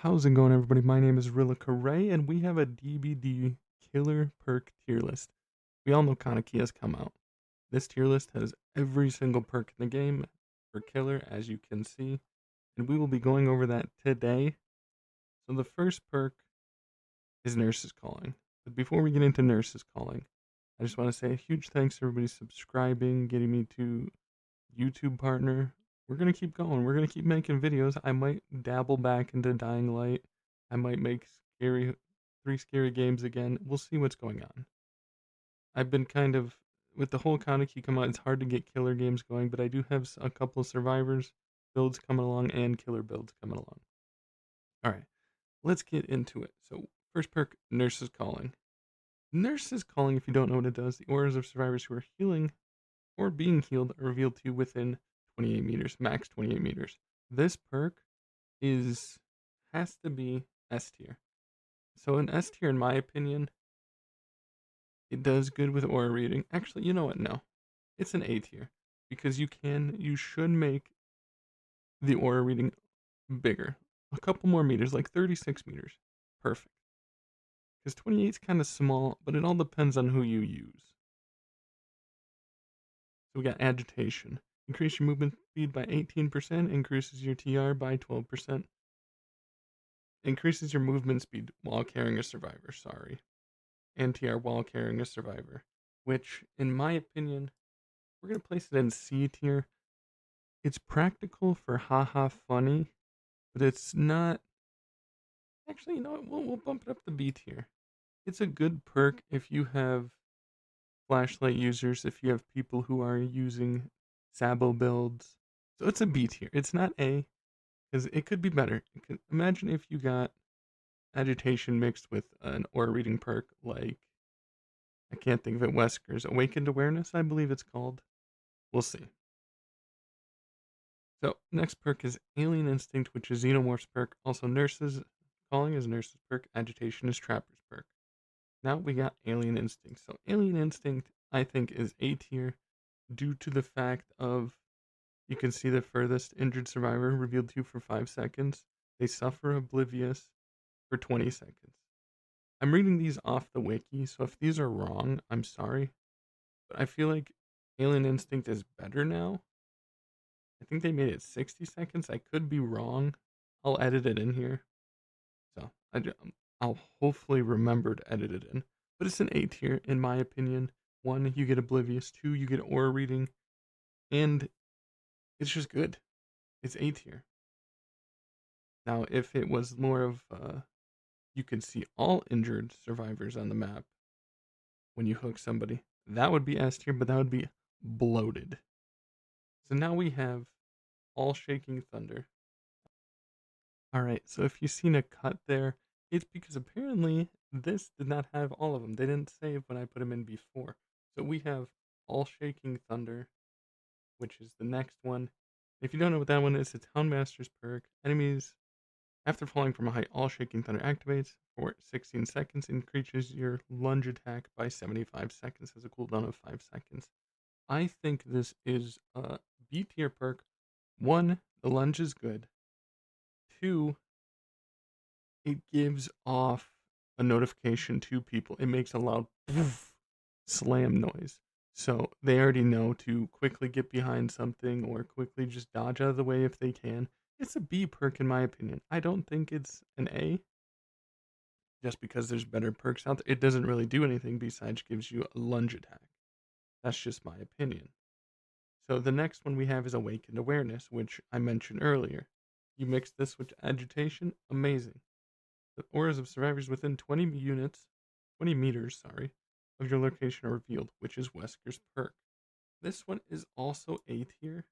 How's it going, everybody? My name is RillaKurai, and we have a DBD killer perk tier list. We all know Kaneki has come out. This tier list has every single perk in the game for killer, as you can see, and we will be going over that today. So the first perk is Nurse's Calling. But before we get into Nurse's Calling, I just want to say a huge thanks to everybody subscribing, getting me to YouTube partner. We're gonna keep going. We're gonna keep making videos. I might dabble back into Dying Light. I might make three scary games again. We'll see what's going on. I've been kind of with the whole Kaneki come out. It's hard to get killer games going, but I do have a couple of survivors builds coming along and killer builds coming along. All right, let's get into it. So first perk, Nurse's Calling. Nurse's Calling. If you don't know what it does, the auras of survivors who are healing or being healed are revealed to you within 28 meters, max 28 meters. This perk is has to be S tier. So an S tier, in my opinion, it does good with aura reading. Actually, you know what? No, it's an A tier because you should make the aura reading bigger, a couple more meters, like 36 meters, perfect. Because 28 is kind of small, but it all depends on who you use. So we got Agitation. Increase your movement speed by 18%, increases your TR by 12%. Increases your movement speed while carrying a survivor, and TR while carrying a survivor. Which, in my opinion, we're going to place it in C tier. It's practical for haha funny, but it's not. Actually, you know what? We'll bump it up to B tier. It's a good perk if you have flashlight users, if you have people who are using Sabo builds. So it's a B tier. It's not A, because it could be better. Imagine if you got Agitation mixed with an aura reading perk like, I can't think of it, Wesker's Awakened Awareness, I believe it's called. We'll see. So next perk is Alien Instinct, which is Xenomorph's perk. Also Nurse's Calling is Nurse's perk. Agitation is Trapper's perk. Now we got Alien Instinct. So Alien Instinct, I think, is A tier due to the fact of you can see the furthest injured survivor revealed to you for 5 seconds. They suffer oblivious for 20 seconds. I'm reading these off the wiki, so if these are wrong, I'm sorry. But I feel like Alien Instinct is better now. I think they made it 60 seconds. I could be wrong. I'll edit it in here. So I'll hopefully remember to edit it in. But it's an A tier, in my opinion. 1, you get Oblivious. 2, you get Aura Reading. And it's just good. It's A tier. Now, if it was more of, you could see all injured survivors on the map when you hook somebody, that would be S tier, but that would be bloated. So now we have All Shaking Thunder. Alright, so if you've seen a cut there, it's because apparently this did not have all of them. They didn't save when I put them in before. So we have All Shaking Thunder, which is the next one. If you don't know what that one is, it's Houndmaster's perk. Enemies, after falling from a height, All Shaking Thunder activates for 16 seconds, increases your lunge attack by 75 seconds, has a cooldown of 5 seconds. I think this is a B tier perk. 1, the lunge is good. 2, it gives off a notification to people. It makes a loud poof, slam noise. So they already know to quickly get behind something or quickly just dodge out of the way if they can. It's a B perk in my opinion. I don't think it's an A just because there's better perks out there. It doesn't really do anything besides gives you a lunge attack. That's just my opinion. So the next one we have is Awakened Awareness, which I mentioned earlier. You mix this with Agitation, amazing. The auras of survivors within 20 meters, of your location are revealed, which is Wesker's perk. This one is also A tier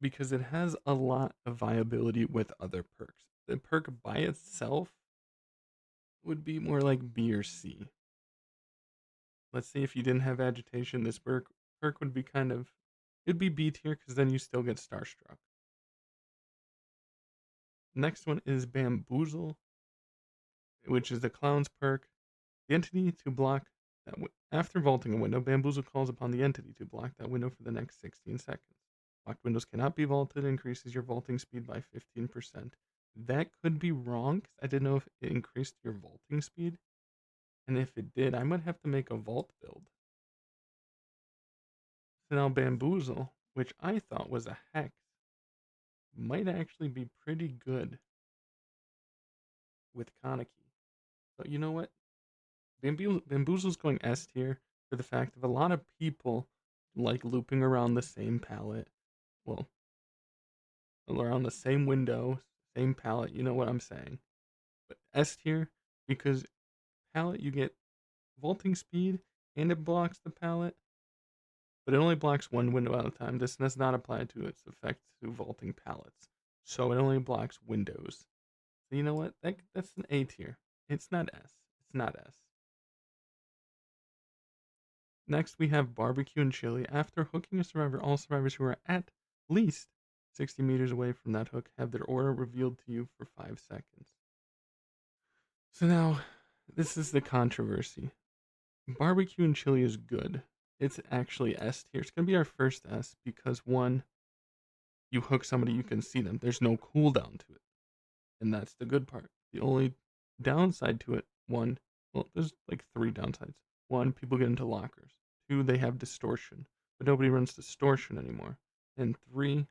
because it has a lot of viability with other perks. The perk by itself would be more like B or C. Let's say if you didn't have Agitation, this perk would be it'd be B tier because then you still get Starstruck. Next one is Bamboozle, which is the Clown's perk. The entity to block that after vaulting a window, Bamboozle calls upon the entity to block that window for the next 16 seconds. Locked windows cannot be vaulted, increases your vaulting speed by 15%. That could be wrong 'cause I didn't know if it increased your vaulting speed. And if it did, I might have to make a vault build. So now Bamboozle, which I thought was a hex, might actually be pretty good with Kaneki. But you know what? Bamboozle's going S tier for the fact of a lot of people like looping around the same palette. Well, around the same window, same palette. You know what I'm saying? But S tier because palette you get vaulting speed and it blocks the palette, but it only blocks one window at a time. This does not apply to its effect to vaulting palettes, so it only blocks windows. So you know what? That's an A tier. It's not S. It's not S. Next, we have barbecue and chili. After hooking a survivor, all survivors who are at least 60 meters away from that hook have their aura revealed to you for 5 seconds. So now, this is the controversy. Barbecue and chili is good. It's actually S tier. It's going to be our first S because one, you hook somebody, you can see them. There's no cooldown to it. And that's the good part. The only downside to it, one, well, there's like three downsides. One, people get into lockers. Two, they have distortion, but nobody runs distortion anymore. And three,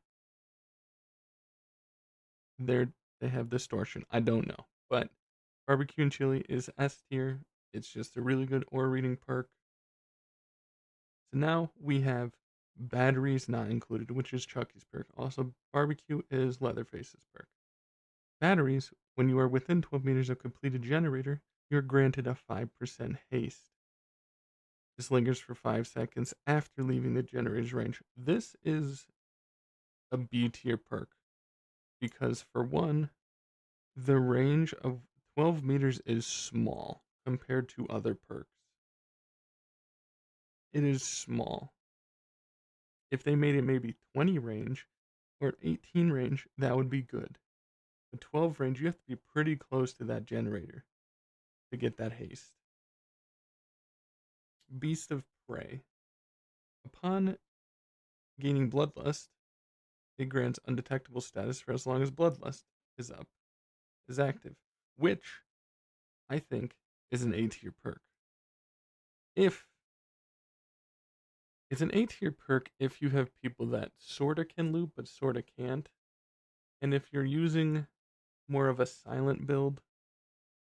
they're they have distortion. I don't know, but barbecue and chili is S tier. It's just a really good aura reading perk. So now we have batteries not included, which is Chucky's perk. Also, barbecue is Leatherface's perk. Batteries, when you are within 12 meters of completed generator, you are granted a 5% haste. This lingers for 5 seconds after leaving the generator's range. This is a B tier perk because, for one, the range of 12 meters is small compared to other perks. It is small. If they made it maybe 20 range or 18 range, that would be good. The 12 range, you have to be pretty close to that generator to get that haste. Beast of Prey. Upon gaining Bloodlust, it grants undetectable status for as long as Bloodlust is active, which I think is an A tier perk. If it's an A tier perk if you have people that sorta can loop but sorta can't, and if you're using more of a silent build,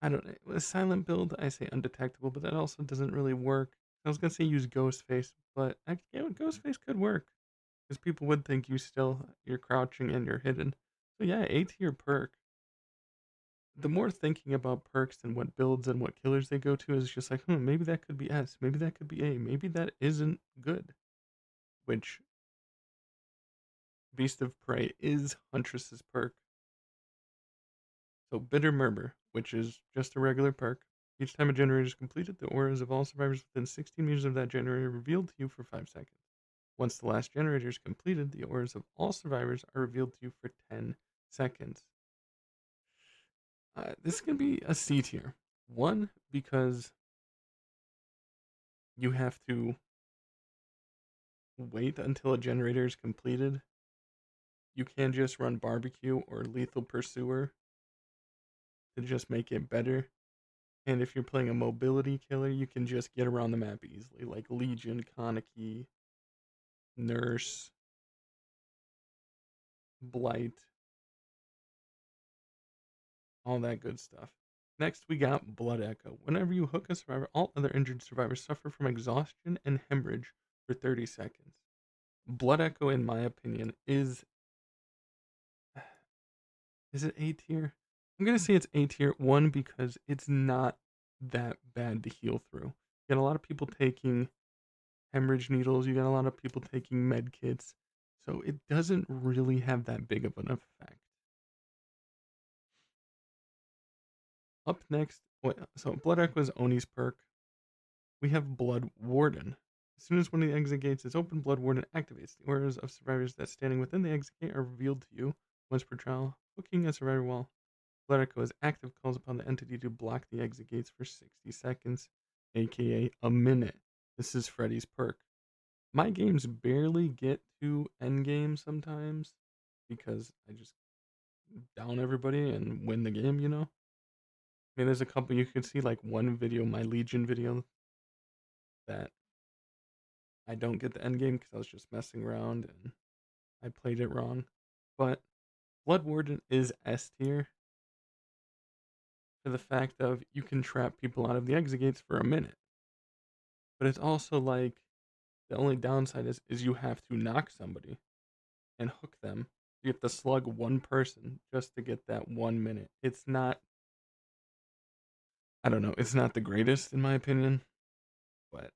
I don't know, a silent build, I say undetectable, but that also doesn't really work. I was gonna say use Ghostface, but Ghostface could work because people would think you're crouching and you're hidden. So yeah, A tier perk. The more thinking about perks and what builds and what killers they go to is just like, maybe that could be S, maybe that could be A, maybe that isn't good. Which Beast of Prey is Huntress's perk. So Bitter Murmur, which is just a regular perk. Each time a generator is completed, the auras of all survivors within 16 meters of that generator are revealed to you for 5 seconds. Once the last generator is completed, the auras of all survivors are revealed to you for 10 seconds. This is going to be a C tier. One, because you have to wait until a generator is completed. You can just run Barbecue or Lethal Pursuer to just make it better. And if you're playing a mobility killer, you can just get around the map easily, like Legion, Kaneki, Nurse, Blight, all that good stuff. Next, we got Blood Echo. Whenever you hook a survivor, all other injured survivors suffer from exhaustion and hemorrhage for 30 seconds. Blood Echo, in my opinion, is it A tier? I'm gonna say it's A tier. One, because it's not that bad to heal through. You got a lot of people taking hemorrhage needles. You got a lot of people taking med kits, so it doesn't really have that big of an effect. Up next, so Blood Echo is Oni's perk. We have Blood Warden. As soon as one of the exit gates is open, Blood Warden activates. The auras of survivors that standing within the exit gate are revealed to you once per trial. Hooking a survivor while Blood Echo is active calls upon the entity to block the exit gates for 60 seconds, aka a minute. This is Freddy's perk. My games barely get to end game sometimes because down everybody and win the game, you know? I mean, there's a couple you could see, like one video, my Legion video, that I don't get the end game because I was just messing around and I played it wrong. But Blood Warden is S tier for the fact of you can trap people out of the exit gates for a minute. But it's also like the only downside is you have to knock somebody and hook them. You have to slug one person just to get that 1 minute. It's not, I don't know, it's not the greatest in my opinion, but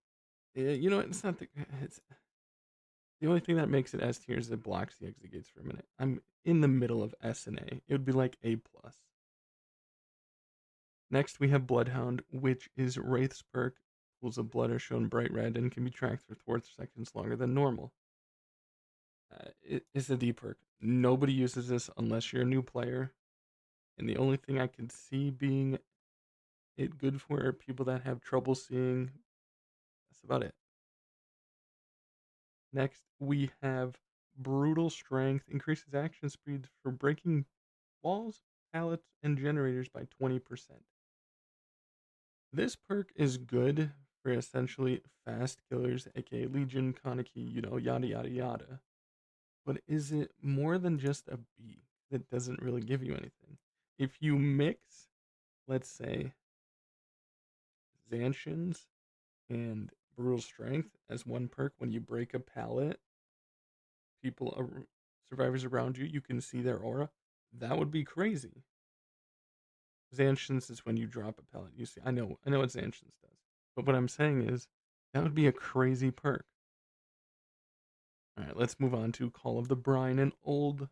you know, it's not the, it's the only thing that makes it S tier is it blocks the exit gates for a minute. I'm in the middle of S and A. It would be like A plus. Next, we have Bloodhound, which is Wraith's perk. Pools of blood are shown bright red and can be tracked for 4 seconds longer than normal. It is a D perk. Nobody uses this unless you're a new player. And the only thing I can see being it good for are people that have trouble seeing. That's about it. Next, we have Brutal Strength. Increases action speed for breaking walls, pallets, and generators by 20%. This perk is good for essentially fast killers, aka Legion, Kaneki, you know, yada yada yada. But is it more than just a B that doesn't really give you anything? If you mix, let's say, Zancians and Brutal Strength as one perk, when you break a pallet, survivors around you, you can see their aura. That would be crazy. Zancians is when you drop a pallet. You see, I know what Zancians does. But what I'm saying is, that would be a crazy perk. Alright, let's move on to Call of the Brine, an old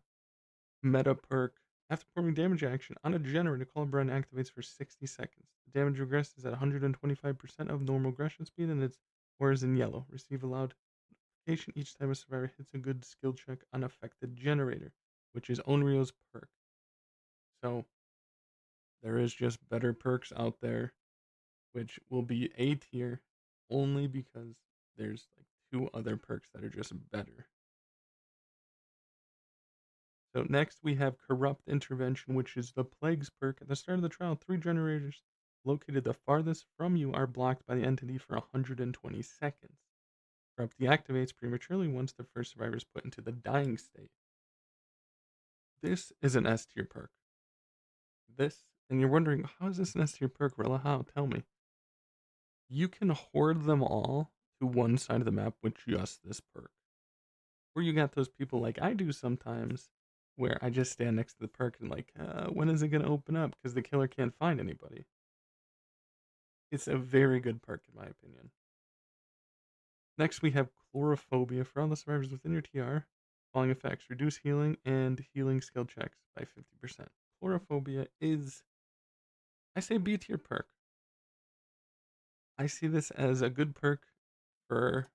meta perk. After performing damage action on a generator, Call of Brine activates for 60 seconds. The damage regresses at 125% of normal aggression speed, and its aura is in yellow. Receive a loud notification each time a survivor hits a good skill check on affected generator, which is Onryo's perk. So, there is just better perks out there, which will be A tier only because there's like 2 other perks that are just better. So next we have Corrupt Intervention, which is the Plagues perk. At the start of the trial, 3 generators located the farthest from you are blocked by the entity for 120 seconds. Corrupt deactivates prematurely once the first survivor is put into the dying state. This is an S tier perk. And you're wondering, how is this an S tier perk, Rilla? How? Tell me. You can hoard them all to one side of the map with just this perk. Or you got those people like I do sometimes, where I just stand next to the perk and like, when is it going to open up? Because the killer can't find anybody. It's a very good perk in my opinion. Next we have Chlorophobia. For all the survivors within your TR, following effects reduce healing and healing skill checks by 50%. Chlorophobia is, I say, B tier perk. I see this as a good perk for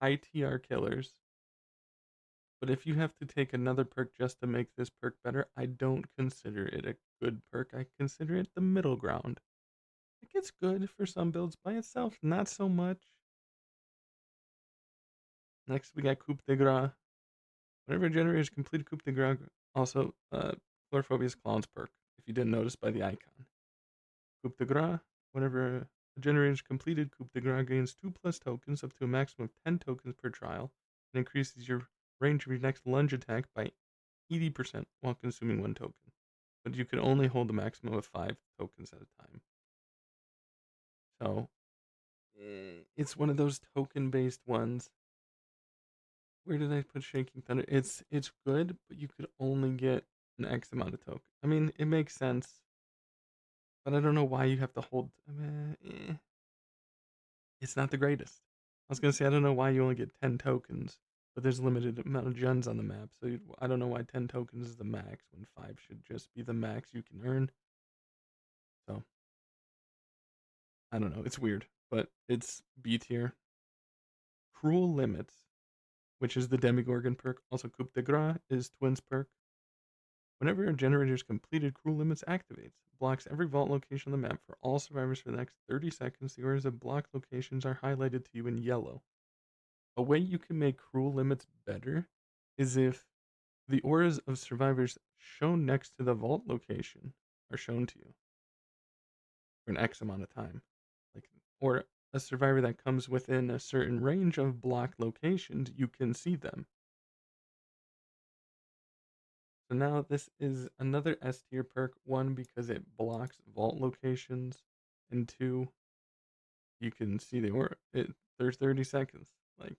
high TR killers. But if you have to take another perk just to make this perk better, I don't consider it a good perk. I consider it the middle ground. Like, it's good for some builds by itself, not so much. Next, we got Coupe de Gras. Whenever a generator is completed, Coupe de Gras also Chlorphobia's Clown's perk, if you didn't notice by the icon. Coupe de Gras, whenever a generator is completed, Coupe de Gras gains 2+ tokens up to a maximum of 10 tokens per trial and increases your range of your next lunge attack by 80% while consuming 1 token. But you can only hold a maximum of 5 tokens at a time. So, it's one of those token-based ones. Where did I put Shaking Thunder? It's good, but you could only get an X amount of token. I mean, it makes sense, but I don't know why you have to hold. I mean, it's not the greatest. I was gonna say I don't know why you only get 10 tokens, but there's a limited amount of gens on the map, so I don't know why 10 tokens is the max when 5 should just be the max you can earn. So I don't know. It's weird, but it's B tier. Cruel Limits, which is the Demigorgon perk. Also, Coupe de Gras is Twins perk. Whenever a generator is completed, Cruel Limits activates. Blocks every vault location on the map for all survivors for the next 30 seconds. The orders of blocked locations are highlighted to you in yellow. A way you can make Cruel Limits better is if The auras of survivors shown next to the vault location are shown to you for an X amount of time. Like, or a survivor that comes within a certain range of blocked locations, you can see them. So now this is another S tier perk. One, because it blocks vault locations, and two, you can see the aura. There's 30 seconds. Like,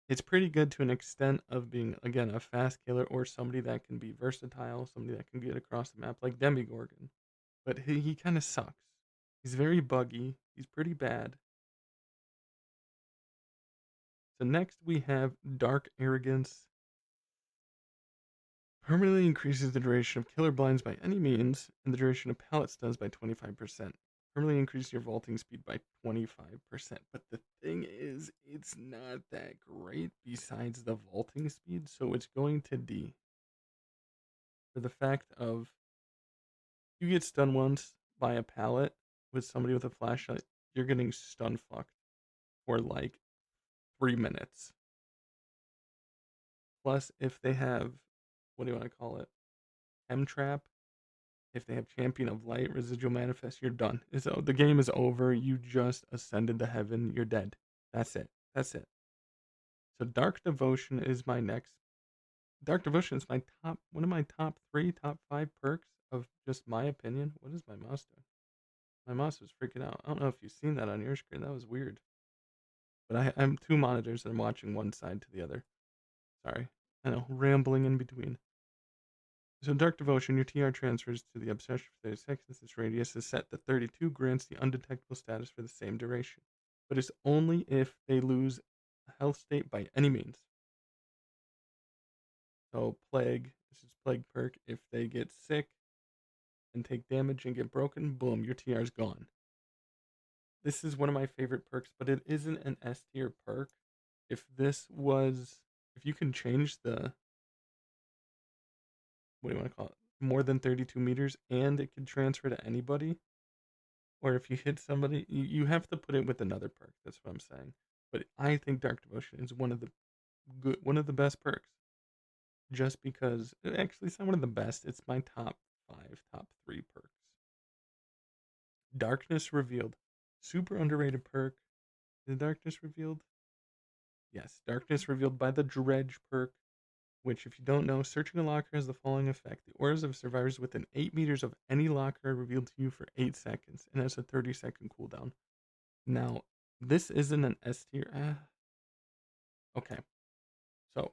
it's pretty good to an extent of being, again, a fast killer or somebody that can be versatile, somebody that can get across the map like Demigorgon. But he kind of sucks. He's very buggy. He's pretty bad. So next we have Dark Arrogance. Permanently increases the duration of killer blinds by any means, and the duration of pallet stuns by 25%. Permanently increase your vaulting speed by 25%. But the thing is, it's not that great besides the vaulting speed, so it's going to D. For the fact of, you get stunned once by a pallet with somebody with a flashlight, you're getting stun fucked for like 3 minutes. Plus, if they have, what do you want to call it? M trap. If they have Champion of Light, Residual Manifest, you're done. So the game is over. You just ascended to heaven. You're dead. That's it. That's it. So Dark Devotion is my next. Dark Devotion is my top, one of my top three, top five perks of just my opinion. What is my mouse doing? My mouse was freaking out. I don't know if you've seen that on your screen. That was weird. But I'm two monitors and I'm watching one side to the other. Sorry. I know, rambling in between. So in Dark Devotion, your TR transfers to the Obsession for 30 seconds. This radius is set to 32, grants the undetectable status for the same duration. But it's only if they lose a health state by any means. So Plague, this is Plague perk. If they get sick and take damage and get broken, boom, your TR is gone. This is one of my favorite perks, but it isn't an S tier perk. If this was, if you can change the, what do you want to call it? More than 32 meters and it can transfer to anybody, or if you hit somebody, you have to put it with another perk. That's what I'm saying. But I think Dark Devotion is one of the best perks. Just because, actually, it's not one of the best. It's my top five, top three perks. Darkness Revealed, super underrated perk. The Darkness Revealed, yes, Darkness Revealed by the Dredge perk. Which, if you don't know, searching a locker has the following effect: the auras of survivors within 8 meters of any locker are revealed to you for 8 seconds, and has a 30-second cooldown. Now, this isn't an S tier. Okay, so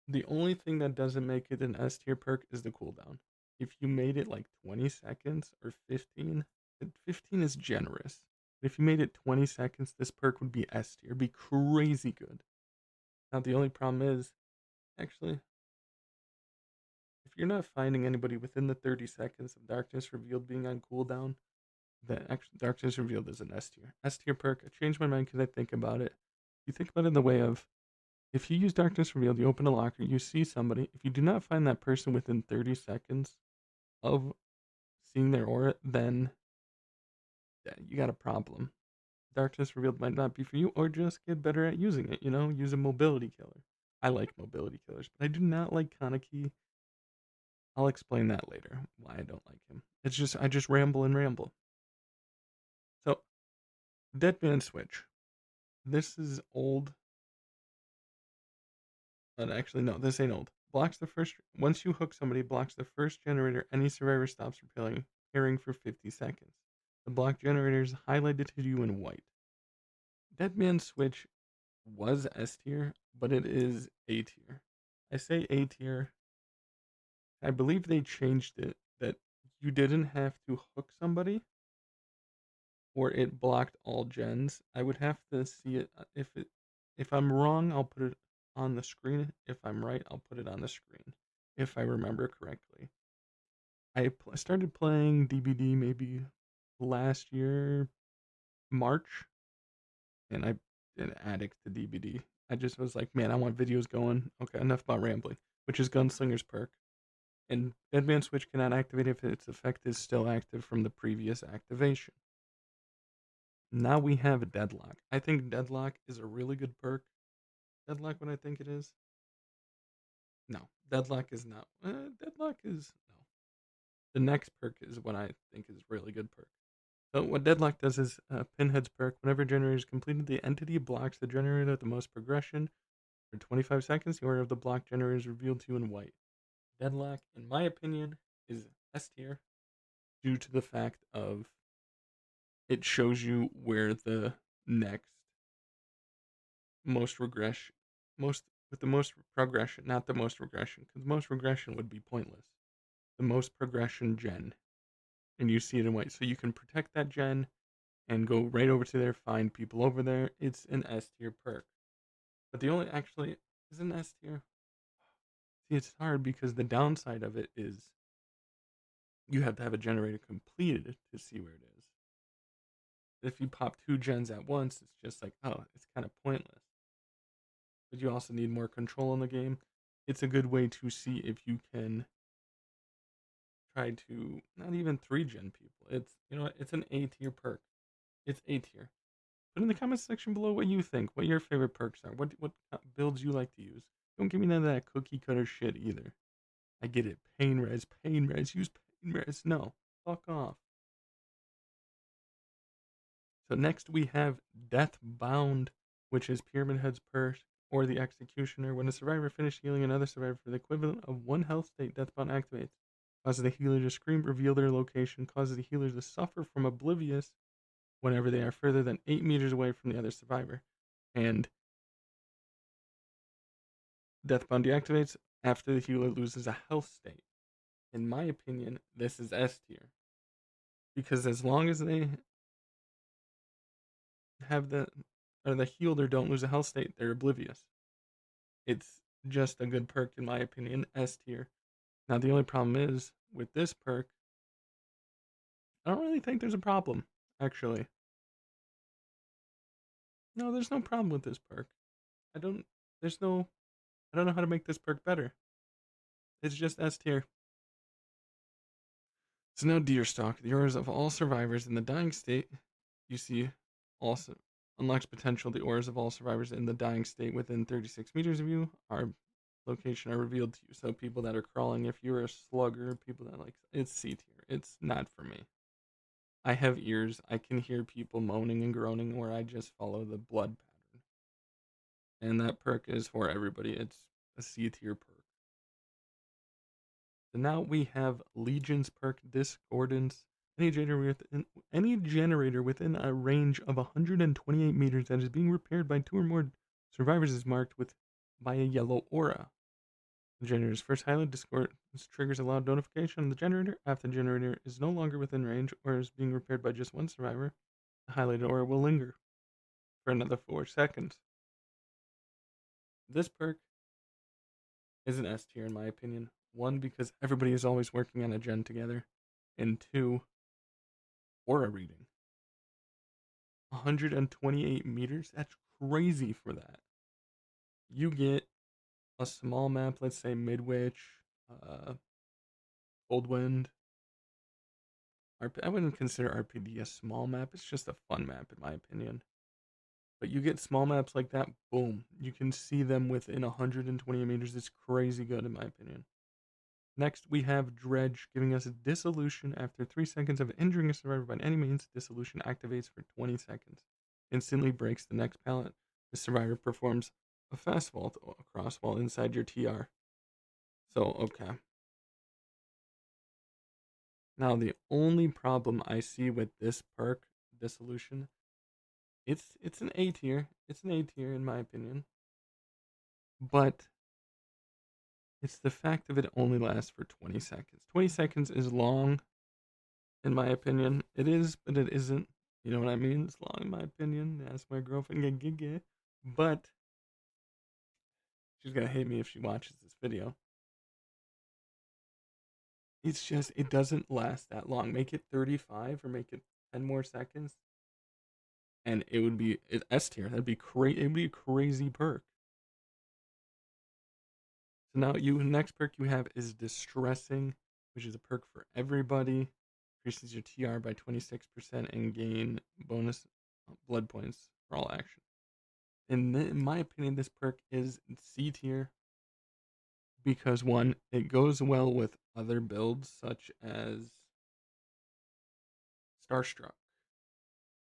the only thing that doesn't make it an S tier perk is the cooldown. If you made it like 20 seconds or 15, 15 is generous. But if you made it 20 seconds, this perk would be S tier. It'd be crazy good. Now, the only problem is, actually, if you're not finding anybody within the 30 seconds of Darkness Revealed being on cooldown, then actually Darkness Revealed is an S tier. S tier perk. I changed my mind because I think about it. You think about it in the way of, if you use Darkness Revealed, you open a locker, you see somebody. If you do not find that person within 30 seconds of seeing their aura, then yeah, you got a problem. Darkness Revealed might not be for you, or just get better at using it. Use a mobility killer. I like mobility killers, but I do not like Kaneki. I'll explain that later, why I don't like him. It's just, I just ramble and ramble. So, Dead Man Switch. This is old. Actually, no, this ain't old. Blocks the first, once you hook somebody, blocks the first generator any survivor stops repairing for 50 seconds. The block generator is highlighted to you in white. Dead Man Switch was S tier, but it is A tier. I say A tier. I believe they changed it that you didn't have to hook somebody or it blocked all gens. I would have to see it. If I'm wrong, I'll put it on the screen. If I'm right, I'll put it on the screen. If I remember correctly, started playing DBD maybe last year, March, and I an addict to DBD. I just was like, man, I want videos going. Okay, enough about rambling. Which is Gunslinger's perk, and Deadman Switch cannot activate if its effect is still active from the previous activation. Now we have Deadlock. I think Deadlock is a really good perk. Deadlock, what I think it is. No, Deadlock is not. Deadlock is no. The next perk is what I think is really good perk. So what Deadlock does is Pinhead's perk. Whenever a generator is completed, the entity blocks the generator with the most progression for 25 seconds. The order of the block generator is revealed to you in white. Deadlock, in my opinion, is S tier due to the fact of it shows you where the next most regression, most with the most progression, not the most regression, because most regression would be pointless. The most progression gen, and you see it in white, so you can protect that gen and go right over to there, find people over there. It's an S tier perk, but the only actually is an S tier. See, it's hard because the downside of it is you have to have a generator completed to see where it is. If you pop two gens at once, it's just like, oh, it's kind of pointless. But you also need more control in the game. It's a good way to see if you can try to not even three gen people. It's it's an A tier perk. It's A tier. Put in the comments section below what you think. What your favorite perks are. What builds you like to use. Don't give me none of that cookie cutter shit either. I get it. Pain res. Use pain res. No, fuck off. So next we have Death Bound, which is Pyramid Head's perk or the Executioner. When a survivor finishes healing another survivor for the equivalent of one health state, Death Bound activates. Causes the healer to scream, reveal their location, causes the healer to suffer from oblivious whenever they are further than 8 meters away from the other survivor. And Death Bound deactivates after the healer loses a health state. In my opinion, this is S tier. Because as long as they have the healed or don't lose a health state, they're oblivious. It's just a good perk in my opinion, S tier. Now the only problem is with this perk, I don't really think there's a problem, actually. No, there's no problem with this perk. I don't there's no I don't know how to make this perk better. It's just S tier. So now Deerstalk, the auras of all survivors in the dying state. You see also unlocks potential. The auras of all survivors in the dying state within 36 meters of you are location are revealed to you. So people that are crawling, if you're a slugger, people that like it's C tier. It's not for me. I have ears. I can hear people moaning and groaning where I just follow the blood pattern. And that perk is for everybody. It's a C tier perk. So now we have Legion's perk Discordance. Any generator within a range of 128 meters that is being repaired by two or more survivors is marked with by a yellow aura. The generator's first highlight Discordance triggers a loud notification on the generator. After the generator is no longer within range or is being repaired by just one survivor, the highlighted aura will linger for another 4 seconds. This perk is an S tier in my opinion. One, because everybody is always working on a gen together, and two, aura reading. 128 meters? That's crazy for that. You get a small map, let's say Midwich, Cold Wind. I wouldn't consider RPD a small map. It's just a fun map, in my opinion. But you get small maps like that, boom. You can see them within 120 meters. It's crazy good, in my opinion. Next, we have Dredge giving us a dissolution after 3 seconds of injuring a survivor by any means. Dissolution activates for 20 seconds. Instantly breaks the next pallet. The survivor performs a fast vault across while inside your TR. So, okay. Now, the only problem I see with this perk, Dissolution, it's an A tier. It's an A tier in my opinion. But it's the fact of it only lasts for 20 seconds. 20 seconds is long, in my opinion. It is, but it isn't. You know what I mean? It's long, in my opinion. Ask my girlfriend, but she's gonna hate me if she watches this video. It's just, it doesn't last that long. Make it 35 or make it 10 more seconds, and it would be S tier. That'd be crazy. It'd be a crazy perk. So now next perk you have is Distressing, which is a perk for everybody. Increases your TR by 26% and gain bonus blood points for all action. In my opinion, this perk is C tier, because one, it goes well with other builds such as Starstruck,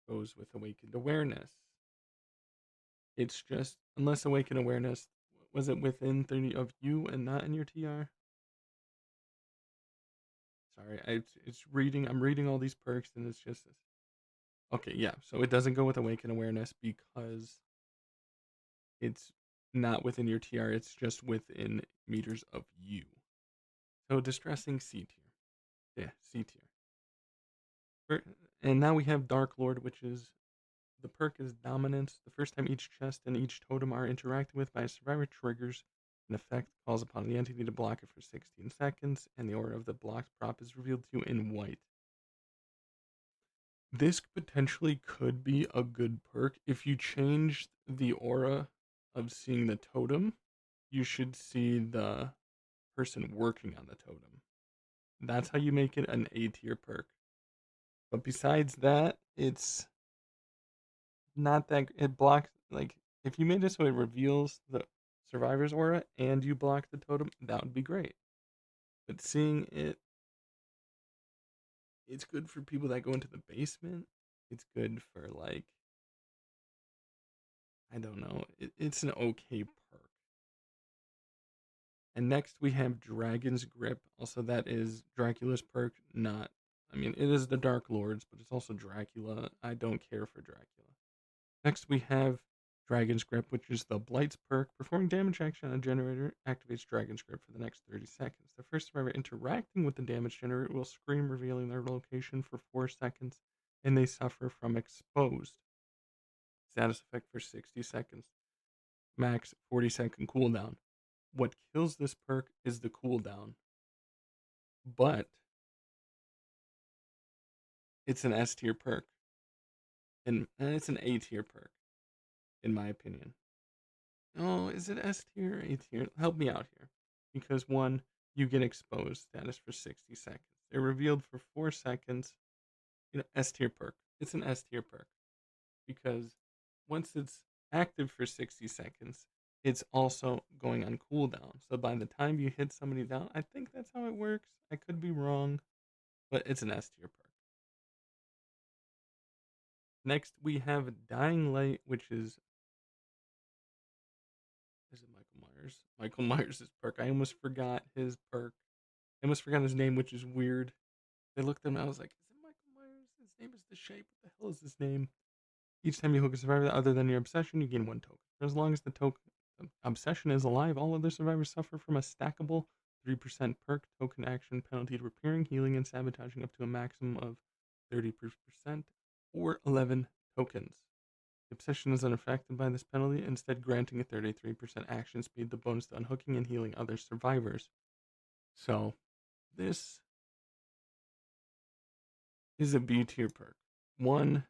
goes with Awakened Awareness. It's just, unless Awakened Awareness, was it within 30 of you and not in your TR? Sorry, it's reading. I'm reading all these perks, and it's just this. Okay, yeah. So it doesn't go with Awaken Awareness because it's not within your TR. It's just within meters of you. So distressing C tier. Yeah, C tier. And now we have Dark Lord, which is the perk is Dominance. The first time each chest and each totem are interacted with by a survivor triggers an effect calls upon the entity to block it for 16 seconds, and the aura of the blocked prop is revealed to you in white. This potentially could be a good perk. If you changed the aura of seeing the totem, you should see the person working on the totem. That's how you make it an A tier perk. But besides that, it's not that it blocks, like, if you made it so it reveals the survivor's aura and you block the totem, that would be great. But seeing it, it's good for people that go into the basement. It's good for, like, I don't know. It's an okay perk. And next we have Dragon's Grip. Also, that is Dracula's perk. Not, I mean, it is the Dark Lords, but it's also Dracula. I don't care for Dracula. Next we have Dragon's Grip, which is the Blight's perk. Performing damage action on a generator activates Dragon's Grip for the next 30 seconds. The first survivor interacting with the damage generator will scream, revealing their location for 4 seconds, and they suffer from exposed. Status effect for 60 seconds. Max 40-second cooldown. What kills this perk is the cooldown, but it's an S tier perk, and it's an A tier perk, in my opinion. Oh, is it S tier or A tier? Help me out here, because one, you get exposed status for 60 seconds. They're revealed for 4 seconds. S tier perk. It's an S tier perk because once it's active for 60 seconds, it's also going on cooldown. So by the time you hit somebody down, I think that's how it works. I could be wrong, but it's an S tier perk. Next, we have Dying Light, which is it Michael Myers? Michael Myers' perk. I almost forgot his perk. I almost forgot his name, which is weird. I looked at him, I was like, is it Michael Myers? His name is The Shape. What the hell is his name? Each time you hook a survivor other than your obsession, you gain 1 token. For as long as the obsession is alive, all other survivors suffer from a stackable 3% perk token action penalty to repairing, healing, and sabotaging up to a maximum of 30% or 11 tokens. The obsession is unaffected by this penalty, instead granting a 33% action speed, the bonus to unhooking and healing other survivors. So, this is a B tier perk. One,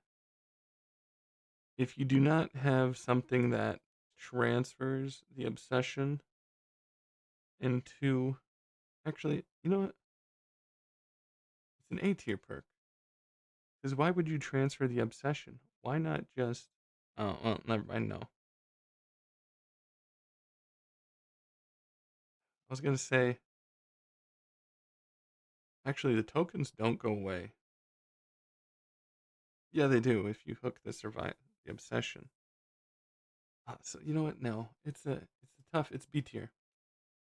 if you do not have something that transfers the obsession into, actually, you know what? It's an A tier perk. Because why would you transfer the obsession? Why not just, oh, well, never mind, no. I was going to say, actually, the tokens don't go away. Yeah, they do if you hook the obsession. So you know what? No, it's B tier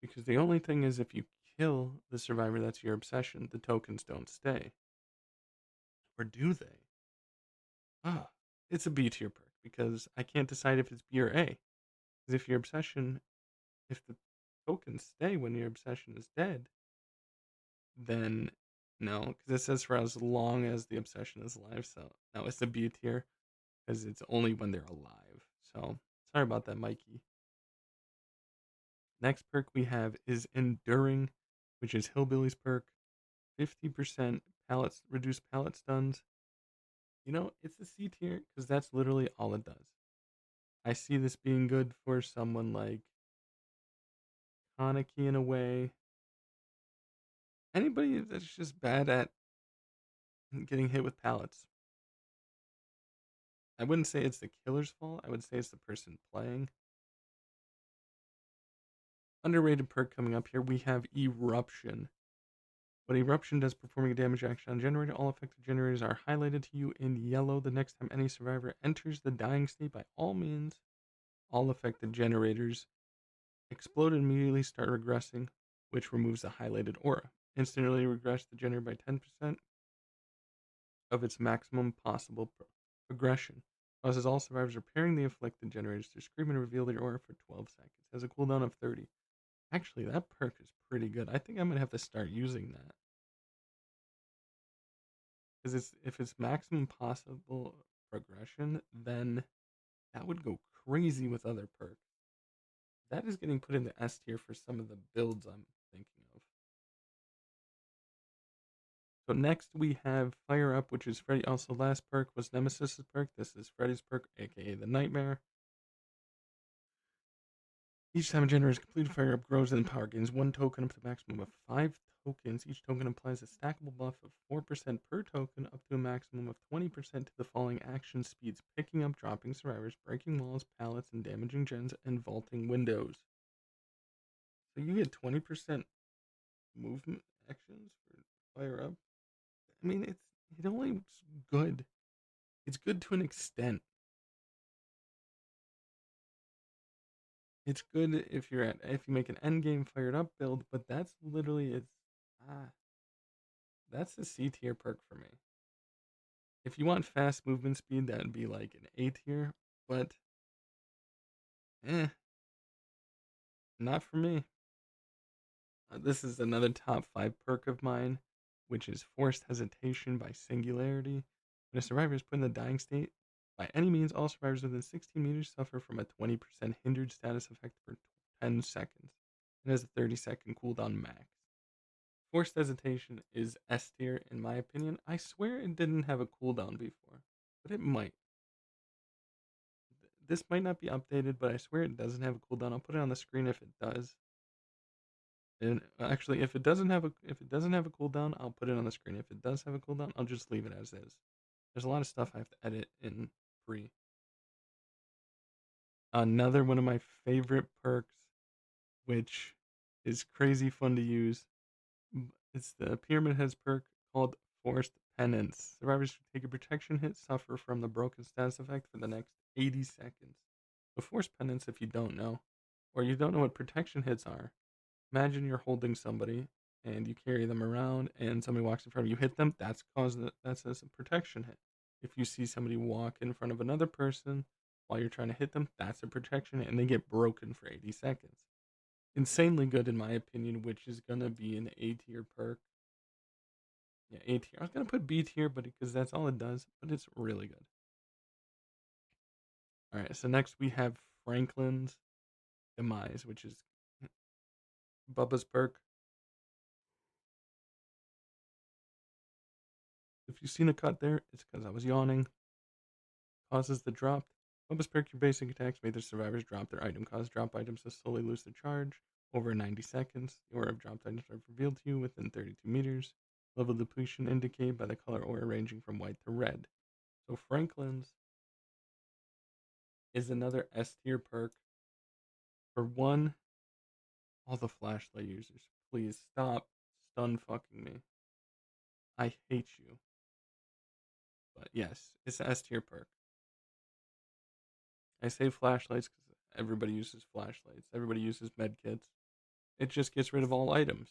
because the only thing is if you kill the survivor that's your obsession, the tokens don't stay. Or do they? Ah, it's a B tier perk because I can't decide if it's B or A. Because if your obsession, if the tokens stay when your obsession is dead, then no, because it says for as long as the obsession is alive. So no, it's a B tier because it's only when they're alive. So sorry about that, Mikey. Next perk we have is Enduring, which is Hillbilly's perk. 50% pallets reduce pallet stuns. It's a C tier because that's literally all it does. I see this being good for someone like Kaneki in a way. Anybody that's just bad at getting hit with pallets. I wouldn't say it's the killer's fault. I would say it's the person playing. underrated perk coming up here, we have Eruption. What Eruption does, performing a damage action on generator, all affected generators are highlighted to you in yellow. The next time any survivor enters the dying state, by all means, all affected generators explode and immediately start regressing, which removes the highlighted aura. Instantly regress the generator by 10% of its maximum possible progression. Causes all survivors repairing the afflicted generators to scream and reveal their aura for 12 seconds. Has a cooldown of 30. Actually, that perk is pretty good. I think I'm gonna have to start using that because if it's maximum possible progression, then that would go crazy with other perks. That is getting put into S tier for some of the builds I'm thinking of. So next we have Fire Up, which is Freddy. Also, last perk was Nemesis's perk. This is Freddy's perk, aka the Nightmare. Each time a generator is completed, Fire Up grows and power gains 1 token up to a maximum of 5 tokens. Each token applies a stackable buff of 4% per token up to a maximum of 20% to the following action speeds: picking up, dropping survivors, breaking walls, pallets, and damaging gens, and vaulting windows. So you get 20% movement actions for Fire Up. I mean, it only good. It's good to an extent. It's good if if you make an end game fired up build, but that's literally ah that's a C tier perk for me. If you want fast movement speed, that'd be like an A tier, but eh, not for me. This is another top 5 perk of mine, which is Forced Hesitation by Singularity. When a survivor is put in the dying state, by any means, all survivors within 16 meters suffer from a 20% hindered status effect for 10 seconds. It has a 30-second cooldown max. Forced Hesitation is S tier in my opinion. I swear it didn't have a cooldown before, but it might. This might not be updated, but I swear it doesn't have a cooldown. I'll put it on the screen if it does. And actually, if it doesn't have a cooldown, I'll put it on the screen. If it does have a cooldown, I'll just leave it as is. There's a lot of stuff I have to edit in pre. Another one of my favorite perks, which is crazy fun to use. It's the Pyramid Heads perk called Forced Penance. Survivors who take a protection hit suffer from the broken status effect for the next 80 seconds. So Forced Penance, if you don't know, or you don't know what protection hits are, imagine you're holding somebody and you carry them around and somebody walks in front of you, hit them, that's a protection hit. If you see somebody walk in front of another person while you're trying to hit them, that's a protection hit and they get broken for 80 seconds. Insanely good in my opinion, which is gonna be an A tier perk. Yeah, A tier. I was gonna put B tier, but because that's all it does, but it's really good. All right, so next we have Franklin's Demise, which is Bubba's perk. If you've seen a cut there, it's because I was yawning. Causes the drop. Bubba's perk, your basic attacks made the survivors drop their item. Cause drop items to slowly lose their charge over 90 seconds. The aura of dropped items are revealed to you within 32 meters. Level depletion indicated by the color aura ranging from white to red. So Franklin's is another S tier perk. For one, all the flashlight users, please stop stun fucking me. I hate you. But yes, it's an S tier perk. I say flashlights because everybody uses flashlights. Everybody uses medkits. It just gets rid of all items.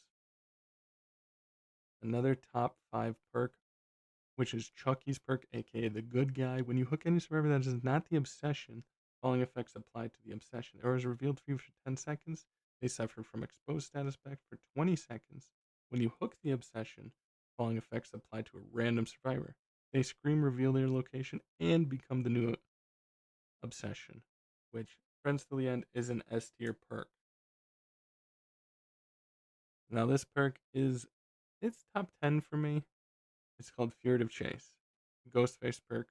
Another top 5 perk, which is Chucky's perk, aka the good guy. When you hook any survivor that is not the obsession, falling effects apply to the obsession. Or is revealed to you for 10 seconds. They suffer from exposed status effect for 20 seconds. When you hook the obsession, falling effects apply to a random survivor. They scream, reveal their location, and become the new obsession, which, Friends Till the End, is an S tier perk. Now this perk it's top 10 for me. It's called Furtive Chase. Ghostface perk,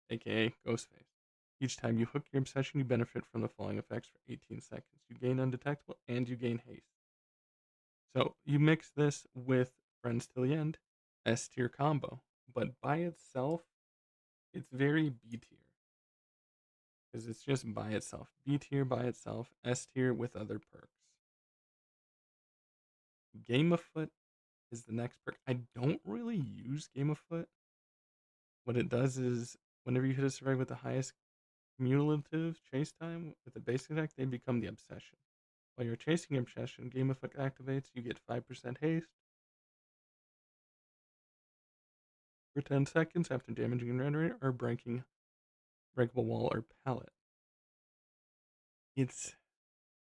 aka Ghostface. Each time you hook your obsession, you benefit from the following effects for 18 seconds. You gain undetectable and you gain haste. So you mix this with Friends Till the End, S tier combo. But by itself, it's very B tier. Because it's just by itself. B tier by itself, S tier with other perks. Game of Foot is the next perk. I don't really use Game of Foot. What it does is whenever you hit a survivor with the highest cumulative chase time with the basic attack, they become the obsession. While you're chasing obsession, Game of Foot activates, you get 5% haste for 10 seconds after damaging a generator or breaking breakable wall or pallet. It's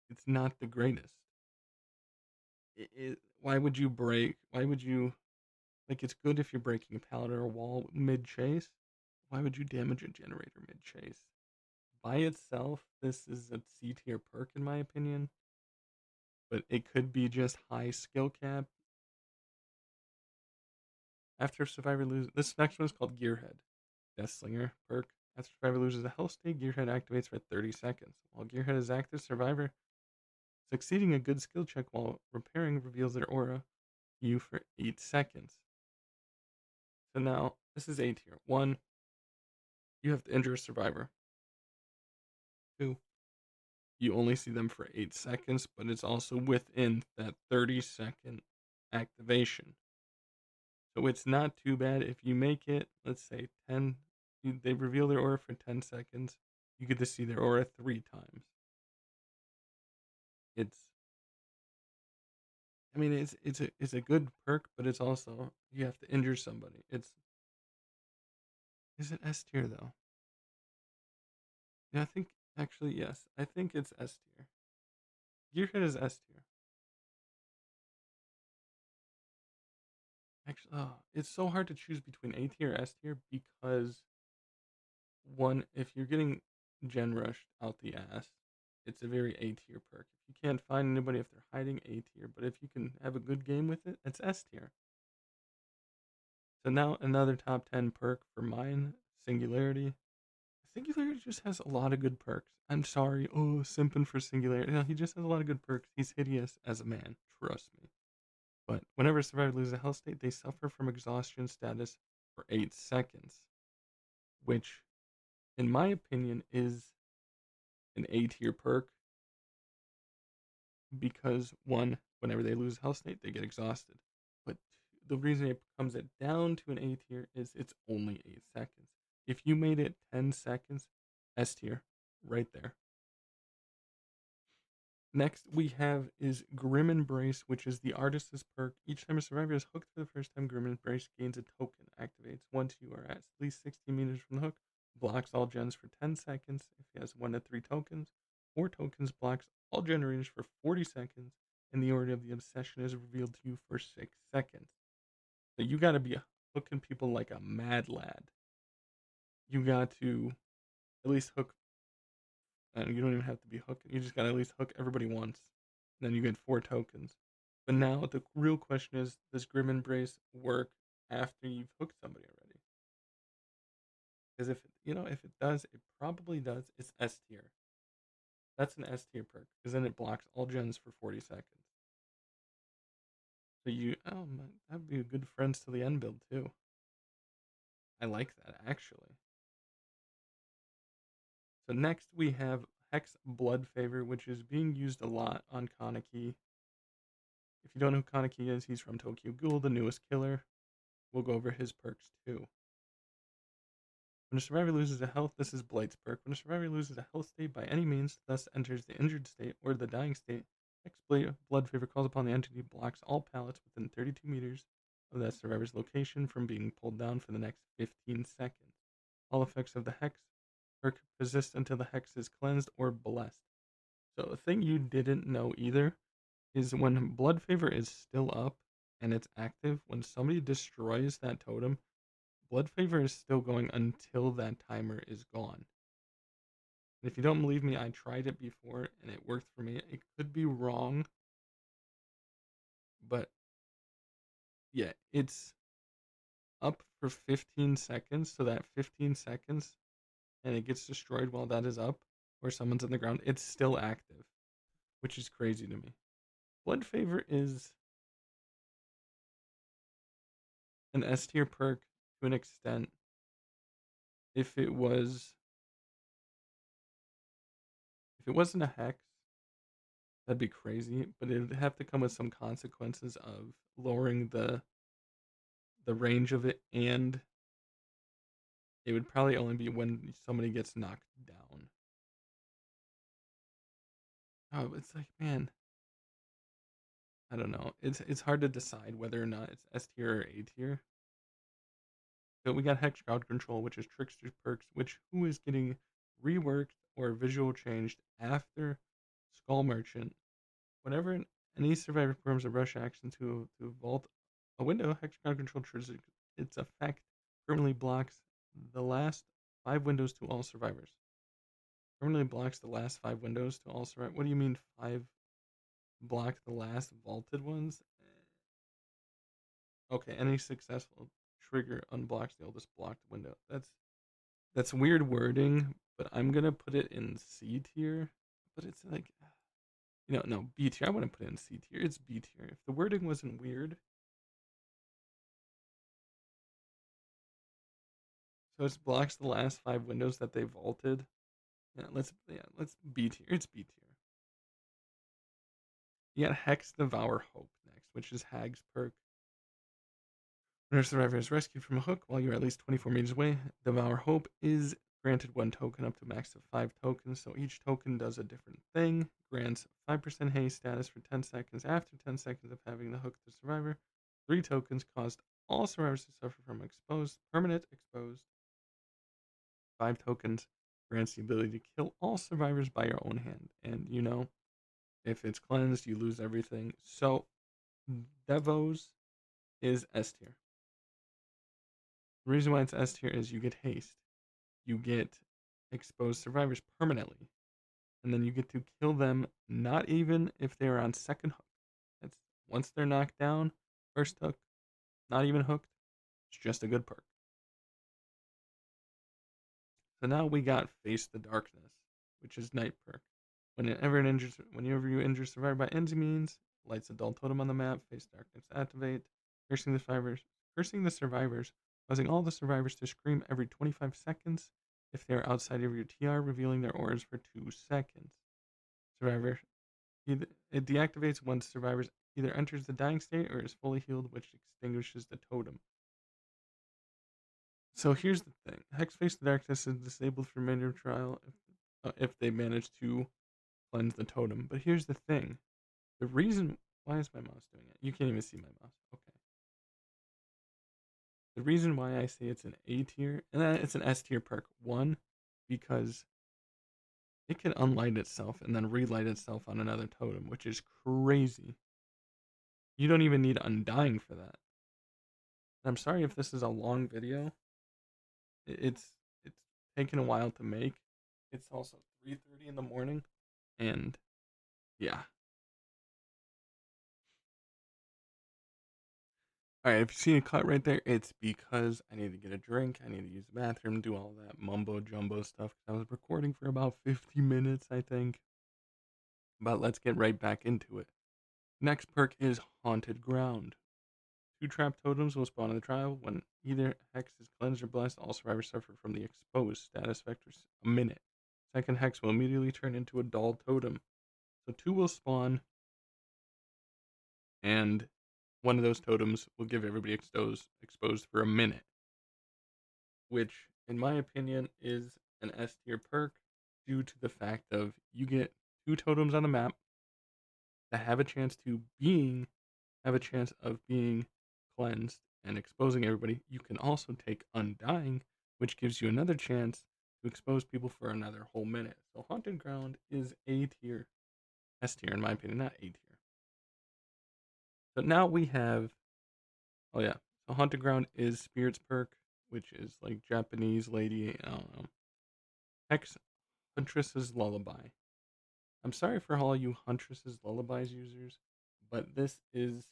it's not the greatest. Why would you break? Why would you like? It's good if you're breaking a pallet or a wall mid chase. Why would you damage a generator mid chase? By itself, this is a C tier perk in my opinion, but it could be just high skill cap. After Survivor loses, this next one is called Gearhead. Death Slinger perk. After Survivor loses a health state, Gearhead activates for 30 seconds. While Gearhead is active, Survivor succeeding a good skill check while repairing reveals their aura to you for 8 seconds. So now, this is A tier. 1, you have to injure a Survivor. 2, you only see them for 8 seconds, but it's also within that 30-second activation. So it's not too bad if you make it, let's say 10, they reveal their aura for 10 seconds, you get to see their aura 3 times. It's, I mean, it's a good perk, but it's also, you have to injure somebody. Is it S tier though? Yeah, I think, actually, yes. I think it's S tier. Gearhead is S tier. Actually, oh, it's so hard to choose between A tier and S tier because one, if you're getting gen rushed out the ass, it's a very A tier perk. If you can't find anybody, if they're hiding, A tier. But if you can have a good game with it, it's S tier. So now another top 10 perk for mine, Singularity. Singularity just has a lot of good perks. I'm sorry, oh, simping for Singularity. No, he just has a lot of good perks. He's hideous as a man, trust me. But whenever a survivor loses a health state, they suffer from exhaustion status for 8 seconds, which, in my opinion, is an A tier perk because, one, whenever they lose a health state, they get exhausted. But the reason it comes it down to an A tier is it's only 8 seconds. If you made it 10 seconds, S tier, right there. Next we have is Grim Embrace, which is the artist's perk. Each time a survivor is hooked for the first time, Grim Embrace gains a token. Activates once you are at least 60 meters from the hook. Blocks all gens for 10 seconds if he has 1 to 3 tokens. 4 tokens blocks all generators for 40 seconds. And the order of the obsession is revealed to you for 6 seconds. So you gotta be hooking people like a mad lad. You got to at least hook, and you don't even have to be hooking. You just gotta at least hook everybody once. And then you get 4 tokens. But now the real question is, does Grim Embrace work after you've hooked somebody already? Because if it does, it probably does. It's S tier. That's an S tier perk because then it blocks all gens for 40 seconds. So oh man, that'd be a good friends to the end build too. I like that actually. So next we have Hex Blood Favor, which is being used a lot on Kaneki. If you don't know who Kaneki is, he's from Tokyo Ghoul, the newest killer. We'll go over his perks too. When a survivor loses a health, this is Blight's perk. When a survivor loses a health state by any means, thus enters the injured state or the dying state, Hex Blood Favor calls upon the entity, blocks all pallets within 32 meters of that survivor's location from being pulled down for the next 15 seconds. All effects of the Hex perk persist until the Hex is cleansed or blessed. So a thing you didn't know either is when Blood Favor is still up and it's active, when somebody destroys that totem, Blood Favor is still going until that timer is gone. And if you don't believe me, I tried it before and it worked for me. It could be wrong, but yeah, it's up for 15 seconds. So that 15 seconds and it gets destroyed while that is up or someone's on the ground, it's still active, which is crazy to me. Blood Favor is an S tier perk to an extent. If it wasn't a hex, That'd be crazy, but it'd have to come with some consequences of lowering the range of it, and it would probably only be when somebody gets knocked down. Oh, it's like, man, I don't know. It's hard to decide whether or not it's S tier or A tier. But we got Hex Crowd Control, which is Trickster's Perks, which who is getting reworked or visual changed after Skull Merchant. Whenever any survivor performs a rush action to vault a window, Hex Crowd Control triggers its effect permanently blocks the last 5 windows to all survivors. Permanently blocks the last 5 windows to all survivors. What do you mean 5 block the last vaulted ones? Okay, any successful trigger unblocks the oldest blocked window. That's weird wording, but I'm gonna put it in C tier. But it's like, no, B tier. I wouldn't put it in C tier. It's B tier. If the wording wasn't weird, so it blocks the last 5 windows that they vaulted. Let's B tier. It's B tier. You got Hex Devour Hope next, which is Hag's perk. When a survivor is rescued from a hook while you're at least 24 meters away, Devour Hope is granted 1 token up to max of 5 tokens, so each token does a different thing. Grants 5% haste status for 10 seconds after 10 seconds of having the hook the survivor. 3 tokens caused all survivors to suffer from permanent exposed. 5 tokens grants the ability to kill all survivors by your own hand. And if it's cleansed, you lose everything. So Devos is S tier. The reason why it's S tier is you get haste, you get exposed survivors permanently, and then you get to kill them not even if they're on second hook. That's once they're knocked down, first hook, not even hooked. It's just a good perk. So now we got Face the Darkness, which is night perk. Whenever you injure survivor by any means, lights a dull totem on the map. Face Darkness activate, cursing the survivors, causing all the survivors to scream every 25 seconds if they are outside of your TR, revealing their auras for 2 seconds. Survivor it deactivates once survivors either enters the dying state or is fully healed, which extinguishes the totem. So here's the thing: Hex Face the Darkness is disabled for remainder of trial if they manage to cleanse the totem. But here's the thing: the reason why is my mouse doing it? You can't even see my mouse. Okay. The reason why I say it's an A tier and then it's an S tier perk, one, because it can unlight itself and then relight itself on another totem, which is crazy. You don't even need Undying for that. And I'm sorry if this is a long video. It's taken a while to make. It's also 3:30 in the morning, and yeah. All right, if you see a cut right there, it's because I need to get a drink. I need to use the bathroom, do all that mumbo jumbo stuff. I was recording for about 50 minutes, I think. But let's get right back into it. Next perk is Haunted Ground. 2 trap totems will spawn in the trial. When either hex is cleansed or blessed, all survivors suffer from the exposed status vector a minute. Second hex will immediately turn into a dull totem. So 2 will spawn, and one of those totems will give everybody exposed for a minute, which, in my opinion, is an S tier perk due to the fact of you get 2 totems on the map that have a chance of being cleansed and exposing everybody. You can also take Undying, which gives you another chance to expose people for another whole minute. So Haunted Ground is A tier, S tier in my opinion, not A tier. So now we have, oh yeah, so Haunted Ground is Spirit's perk, which is like Japanese lady, I don't know. Hex Huntress's Lullaby. I'm sorry for all you Huntress's Lullabies users, but this is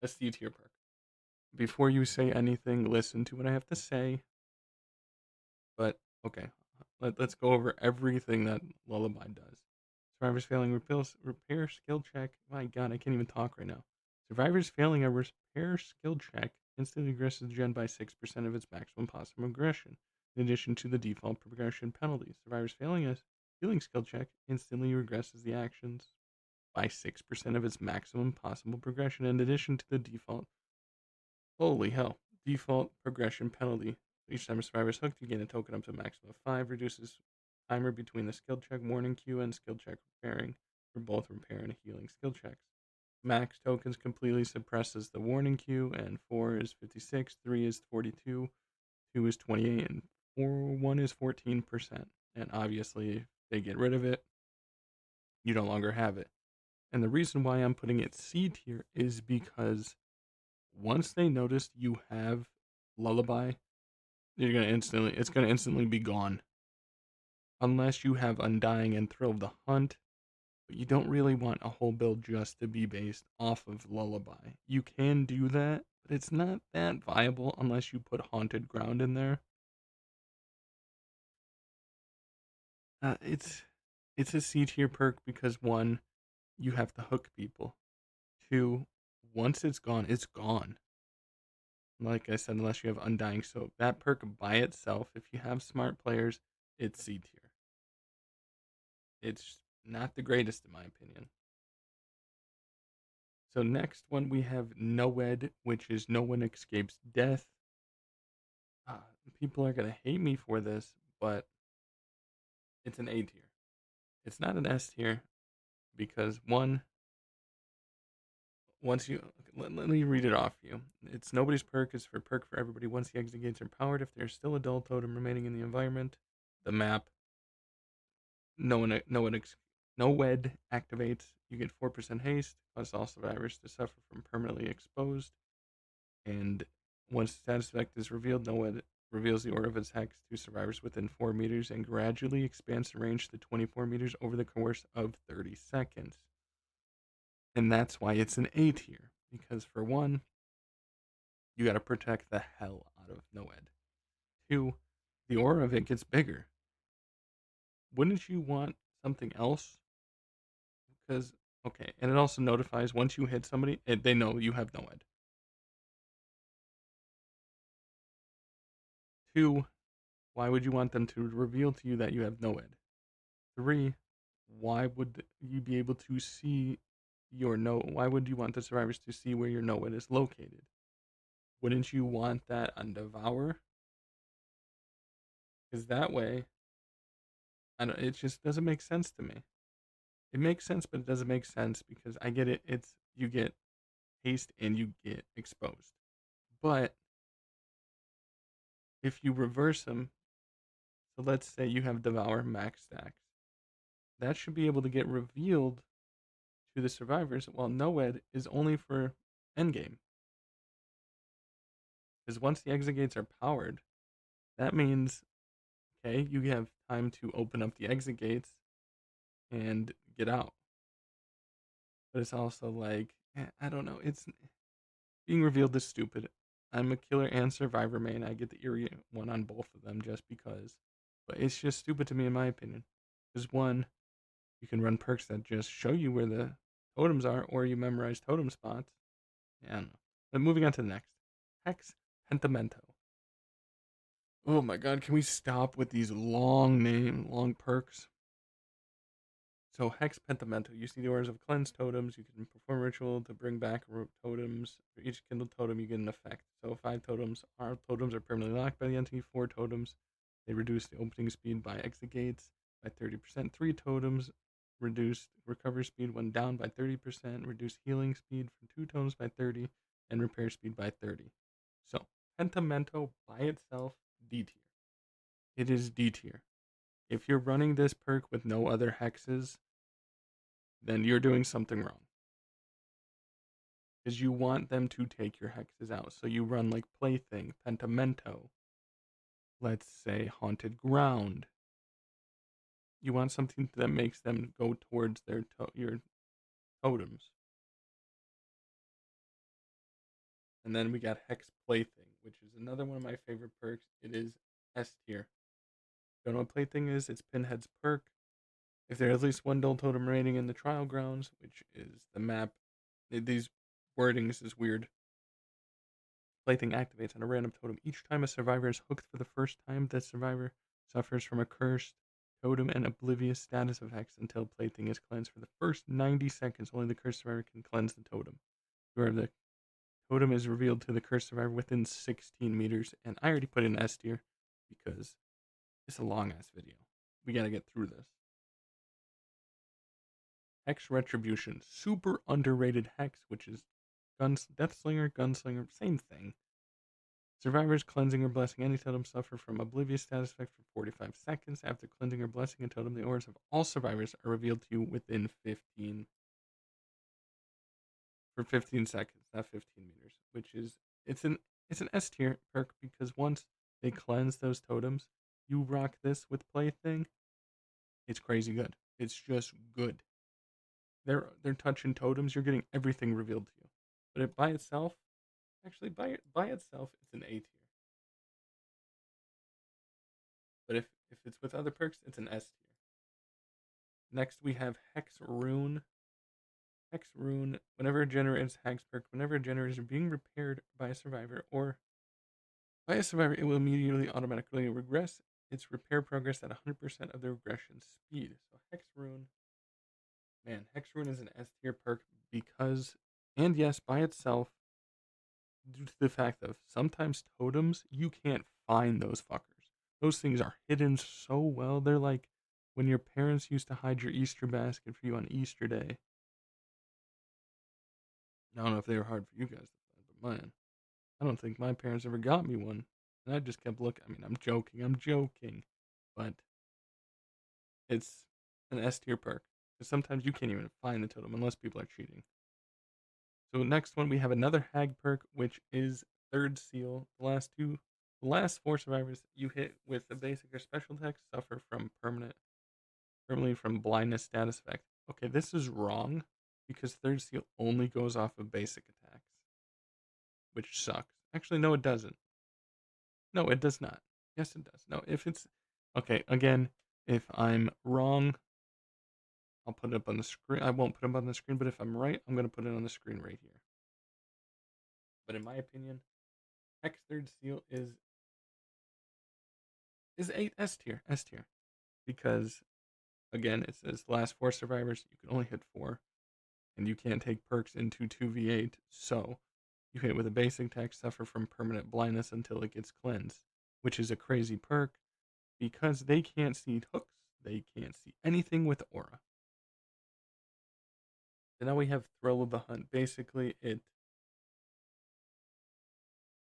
a C tier perk. Before you say anything, listen to what I have to say. But okay, let's go over everything that Lullaby does. Survivors failing repair skill check. My God, I can't even talk right now. Survivors failing a repair skill check instantly aggresses the gen by 6% of its maximum possible aggression, in addition to the default progression penalties. Survivors failing a healing skill check instantly regresses the actions by 6% of its maximum possible progression in addition to the default. Holy hell. Default progression penalty. Each time a survivor is hooked, you gain a token up to a maximum of 5. Reduces timer between the skill check warning queue and skill check repairing for both repair and healing skill checks. Max tokens completely suppresses the warning queue, and 4 is 56, 3 is 42, 2 is 28, and 1 is 14%. And obviously, if they get rid of it, you no longer have it. And the reason why I'm putting it C tier is because once they notice you have Lullaby, it's gonna instantly be gone. Unless you have Undying and Thrill of the Hunt, but you don't really want a whole build just to be based off of Lullaby. You can do that, but it's not that viable unless you put Haunted Ground in there. Uh, it's it's a C tier perk because one, you have to hook people. Two, once it's gone, it's gone. Like I said, unless you have Undying Soap. That perk by itself, if you have smart players, it's C tier. It's not the greatest in my opinion. So next one we have Noed, which is No One Escapes Death. Uh, People are gonna hate me for this, but it's an A tier. It's not an S tier because one, once you let me read it off you. It's nobody's perk is for perk for everybody. Once the exit gates are powered, if there's still a dull totem remaining in the environment, the map, no one, no one, no wed activates. You get 4% haste, cause all survivors to suffer from permanently exposed. And once status effect is revealed, no one reveals the aura of its hex to survivors within 4 meters and gradually expands the range to 24 meters over the course of 30 seconds. And that's why it's an A tier. Because for one, you gotta protect the hell out of Noed. Two, the aura of it gets bigger. Wouldn't you want something else? Because, okay, and it also notifies once you hit somebody, they know you have Noed. Two, why would you want them to reveal to you that you have Noed? Three, why would you be able to see your no? Why would you want the survivors to see where your Noed is located? Wouldn't you want that on Devour? Because that way, I don't. It just doesn't make sense to me. It makes sense, but it doesn't make sense because I get it. It's you get haste and you get exposed. But if you reverse them, so let's say you have Devour max stacks, that should be able to get revealed to the survivors. While Noed is only for endgame. Because once the exit gates are powered, that means, okay, you have time to open up the exit gates and get out. But it's also like, I don't know, it's being revealed is stupid. I'm a killer and survivor main. I get the eerie one on both of them just because. But it's just stupid to me, in my opinion. Because one, you can run perks that just show you where the totems are, or you memorize totem spots. Yeah, I don't know. But moving on to the next. Hex Pentamento. Oh my god, can we stop with these long perks? So Hex Pentamento, you see the orders of cleanse totems. You can perform ritual to bring back totems. For each kindled totem, you get an effect. So 5 totems. Our totems are permanently locked by the entity. 4 totems, they reduce the opening speed by exit gates by 30%. 3 totems reduce recovery speed when down by 30%. Reduce healing speed for 2 totems by 30, and repair speed by 30. So Pentamento by itself, D tier. It is D tier. If you're running this perk with no other hexes, then you're doing something wrong. Because you want them to take your hexes out. So you run like Plaything, Pentamento, let's say Haunted Ground. You want something that makes them go towards your totems. And then we got Hex Plaything, which is another one of my favorite perks. It is S tier. Don't know what Plaything is? It's Pinhead's perk. If there is at least one dull totem remaining in the trial grounds, which is the map, these wordings is weird. Plaything activates on a random totem. Each time a survivor is hooked for the first time, that survivor suffers from a cursed totem and oblivious status effects until plaything is cleansed. For the first 90 seconds, only the cursed survivor can cleanse the totem. Where the totem is revealed to the cursed survivor within 16 meters. And I already put in S tier because it's a long ass video. We gotta get through this. Hex Retribution. Super underrated Hex, which is Deathslinger, Gunslinger, same thing. Survivors cleansing or blessing any totem suffer from oblivious status effect for 45 seconds. After cleansing or blessing a totem, the auras of all survivors are revealed to you within 15 for 15 seconds, not 15 meters, which is it's an S tier perk because once they cleanse those totems, you rock this with plaything. It's crazy good. It's just good. They're touching totems. You're getting everything revealed to you. But it by itself, actually by itself, it's an A tier. But if it's with other perks, it's an S tier. Next we have Hex Rune. Hex Rune. Whenever a generator is Hex perk, whenever a generator is being repaired by a survivor or by a survivor, it will immediately automatically regress its repair progress at 100% of the regression speed. So Hex Rune, man, Hex Rune is an S tier perk because, and yes, by itself, due to the fact of sometimes totems, you can't find those fuckers. Those things are hidden so well. They're like when your parents used to hide your Easter basket for you on Easter Day. I don't know if they were hard for you guys to find, but mine, I don't think my parents ever got me one. And I just kept looking. I mean, I'm joking. But it's an S tier perk. Because sometimes you can't even find the totem unless people are cheating. So next one we have another hag perk, which is Third Seal. The last four survivors you hit with the basic or special attack suffer from permanently from blindness status effect. Okay, this is wrong because Third Seal only goes off of basic attacks, which sucks. Actually, no, it doesn't. No, it does not. Yes, it does. No, if it's okay, again, if I'm wrong, I'll put it up on the screen. I won't put it up on the screen, but if I'm right, I'm going to put it on the screen right here. But in my opinion, Hex Third Seal is S tier, because again, it says last four survivors. You can only hit four, and you can't take perks into 2v8. So you hit with a basic attack, suffer from permanent blindness until it gets cleansed, which is a crazy perk because they can't see hooks. They can't see anything with aura. So now we have Thrill of the Hunt. Basically,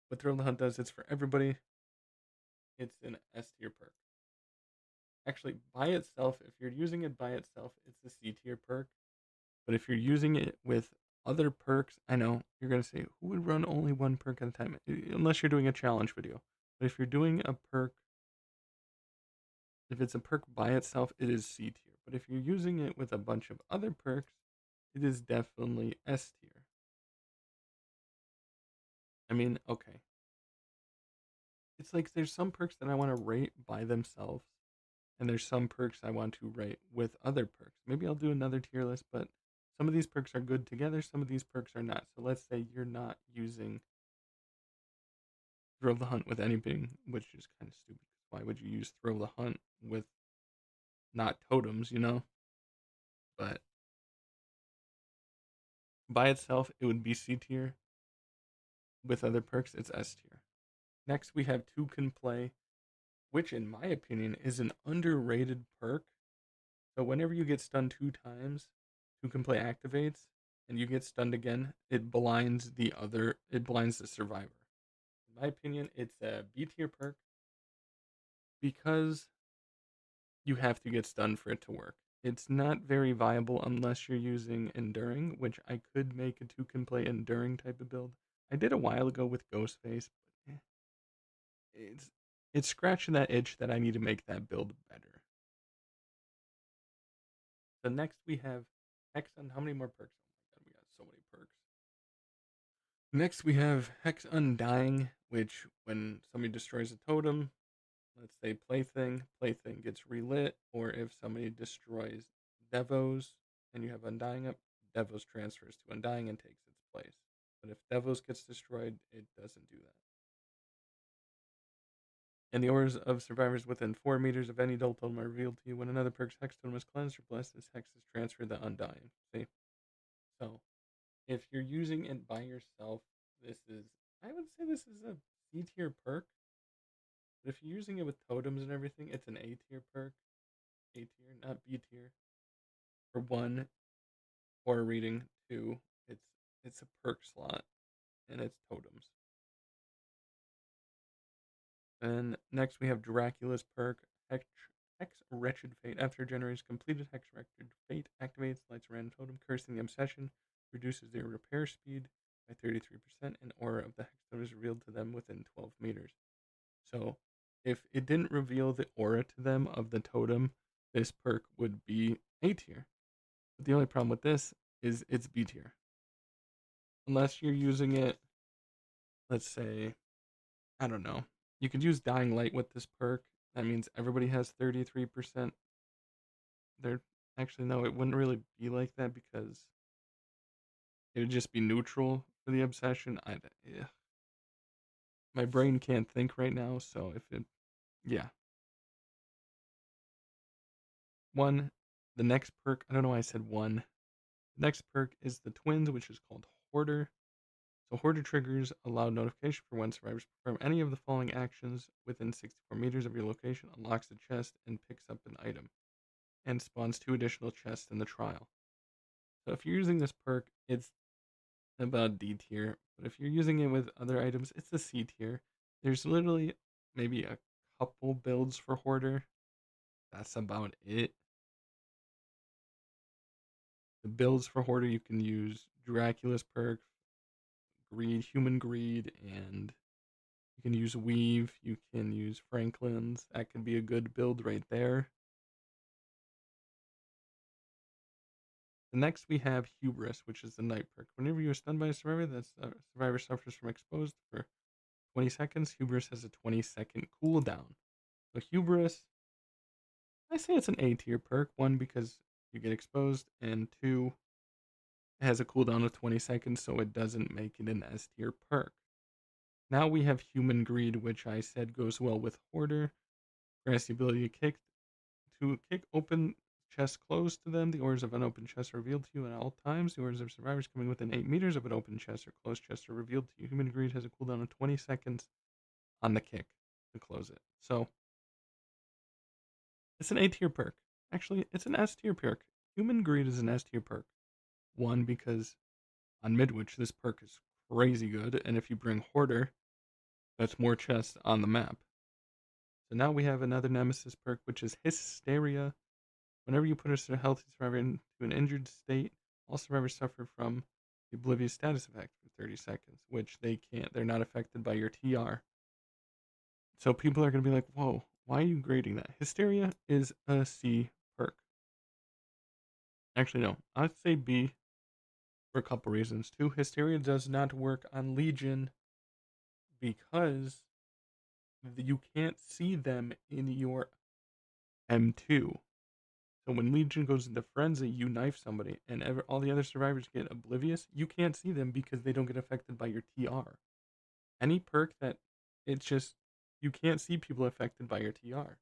what Thrill of the Hunt does, it's for everybody. It's an S tier perk. Actually, by itself, if you're using it by itself, it's a C tier perk. But if you're using it with other perks, I know you're gonna say, who would run only one perk at a time? Unless you're doing a challenge video. But if you're doing a perk, if it's a perk by itself, it is C tier. But if you're using it with a bunch of other perks, it is definitely S tier. I mean, okay. It's like there's some perks that I want to rate by themselves, and there's some perks I want to rate with other perks. Maybe I'll do another tier list, but some of these perks are good together, some of these perks are not. So let's say you're not using Thrill the Hunt with anything, which is kind of stupid. Why would you use Thrill the Hunt with not totems? But by itself, it would be C tier. With other perks, it's S tier. Next, we have Two Can Play, which, in my opinion, is an underrated perk. So whenever you get stunned 2 times, Two Can Play activates, and you get stunned again, it blinds the survivor. In my opinion, it's a B tier perk because you have to get stunned for it to work. It's not very viable unless you're using Enduring, which I could make a Two Can Play Enduring type of build. I did a while ago with Ghostface, but it's scratching that itch that I need to make that build better. So next we have Hex on how many more perks? Oh my god, we got so many perks. Next we have Hex Undying, which when somebody destroys a totem, let's say Plaything gets relit, or if somebody destroys Devos and you have Undying up, Devos transfers to Undying and takes its place. But if Devos gets destroyed, it doesn't do that. And the auras of survivors within 4 meters of any adult totem are revealed to you. When another perk's hex totem is cleansed or blessed, this hex is transferred to the Undying. See? So, if you're using it by yourself, I would say this is a C tier perk. But if you're using it with totems and everything, it's an A tier perk. A tier, not B tier. For one, aura reading. Two, it's a perk slot, and it's totems. And next we have Dracula's perk, Hex, Wretched Fate. After generates completed, Hex Wretched Fate activates, lights a random totem, cursing the obsession, reduces their repair speed by 33%, and aura of the Hex totem is revealed to them within 12 meters. So, if it didn't reveal the aura to them of the totem, this perk would be A tier. But the only problem with this is it's B tier. Unless you're using it, let's say, I don't know. You could use Dying Light with this perk. That means everybody has 33%. They're actually no, it wouldn't really be like that because it would just be neutral for the obsession. Yeah. My brain can't think right now, so if it, yeah. One, the next perk, I don't know why I said one. The next perk is the Twins, which is called Hoarder. So Hoarder triggers a loud notification for when survivors perform any of the following actions within 64 meters of your location, unlocks a chest, and picks up an item, and spawns 2 additional chests in the trial. So if you're using this perk, it's about D tier, but if you're using it with other items, it's a C tier. There's literally maybe a couple builds for Hoarder. That's about it. The builds for Hoarder, you can use Dracula's perk, Greed, Human Greed, and you can use Weave, you can use Franklin's. That could be a good build right there. The next we have Hubris, which is the night perk. Whenever you are stunned by a survivor, that survivor suffers from exposed for 20 seconds. Hubris has a 20-second cooldown. So Hubris, I say it's an A tier perk. One, because you get exposed, and two, it has a cooldown of 20 seconds, so it doesn't make it an S tier perk. Now we have Human Greed, which I said goes well with Hoarder. Grants the ability to kick open chests closed to them. The orders of unopened chests are revealed to you at all times. The orders of survivors coming within 8 meters of an open chest or closed chest are revealed to you. Human Greed has a cooldown of 20 seconds on the kick to close it. So it's an A tier perk. Actually, it's an S tier perk. Human Greed is an S tier perk. One, because on Midwich, this perk is crazy good, and if you bring Hoarder, that's more chests on the map. So now we have another Nemesis perk, which is Hysteria. Whenever you put a healthy survivor into an injured state, all survivors suffer from the Oblivious status effect for 30 seconds, which they're not affected by your TR. So people are going to be like, whoa, why are you grading that? Hysteria is a C perk. Actually, no, I'd say B for a couple reasons. Two, Hysteria does not work on Legion because you can't see them in your M2. So when Legion goes into Frenzy, you knife somebody, and all the other survivors get Oblivious, you can't see them because they don't get affected by your TR. Any perk that it's just, you can't see people affected by your TR.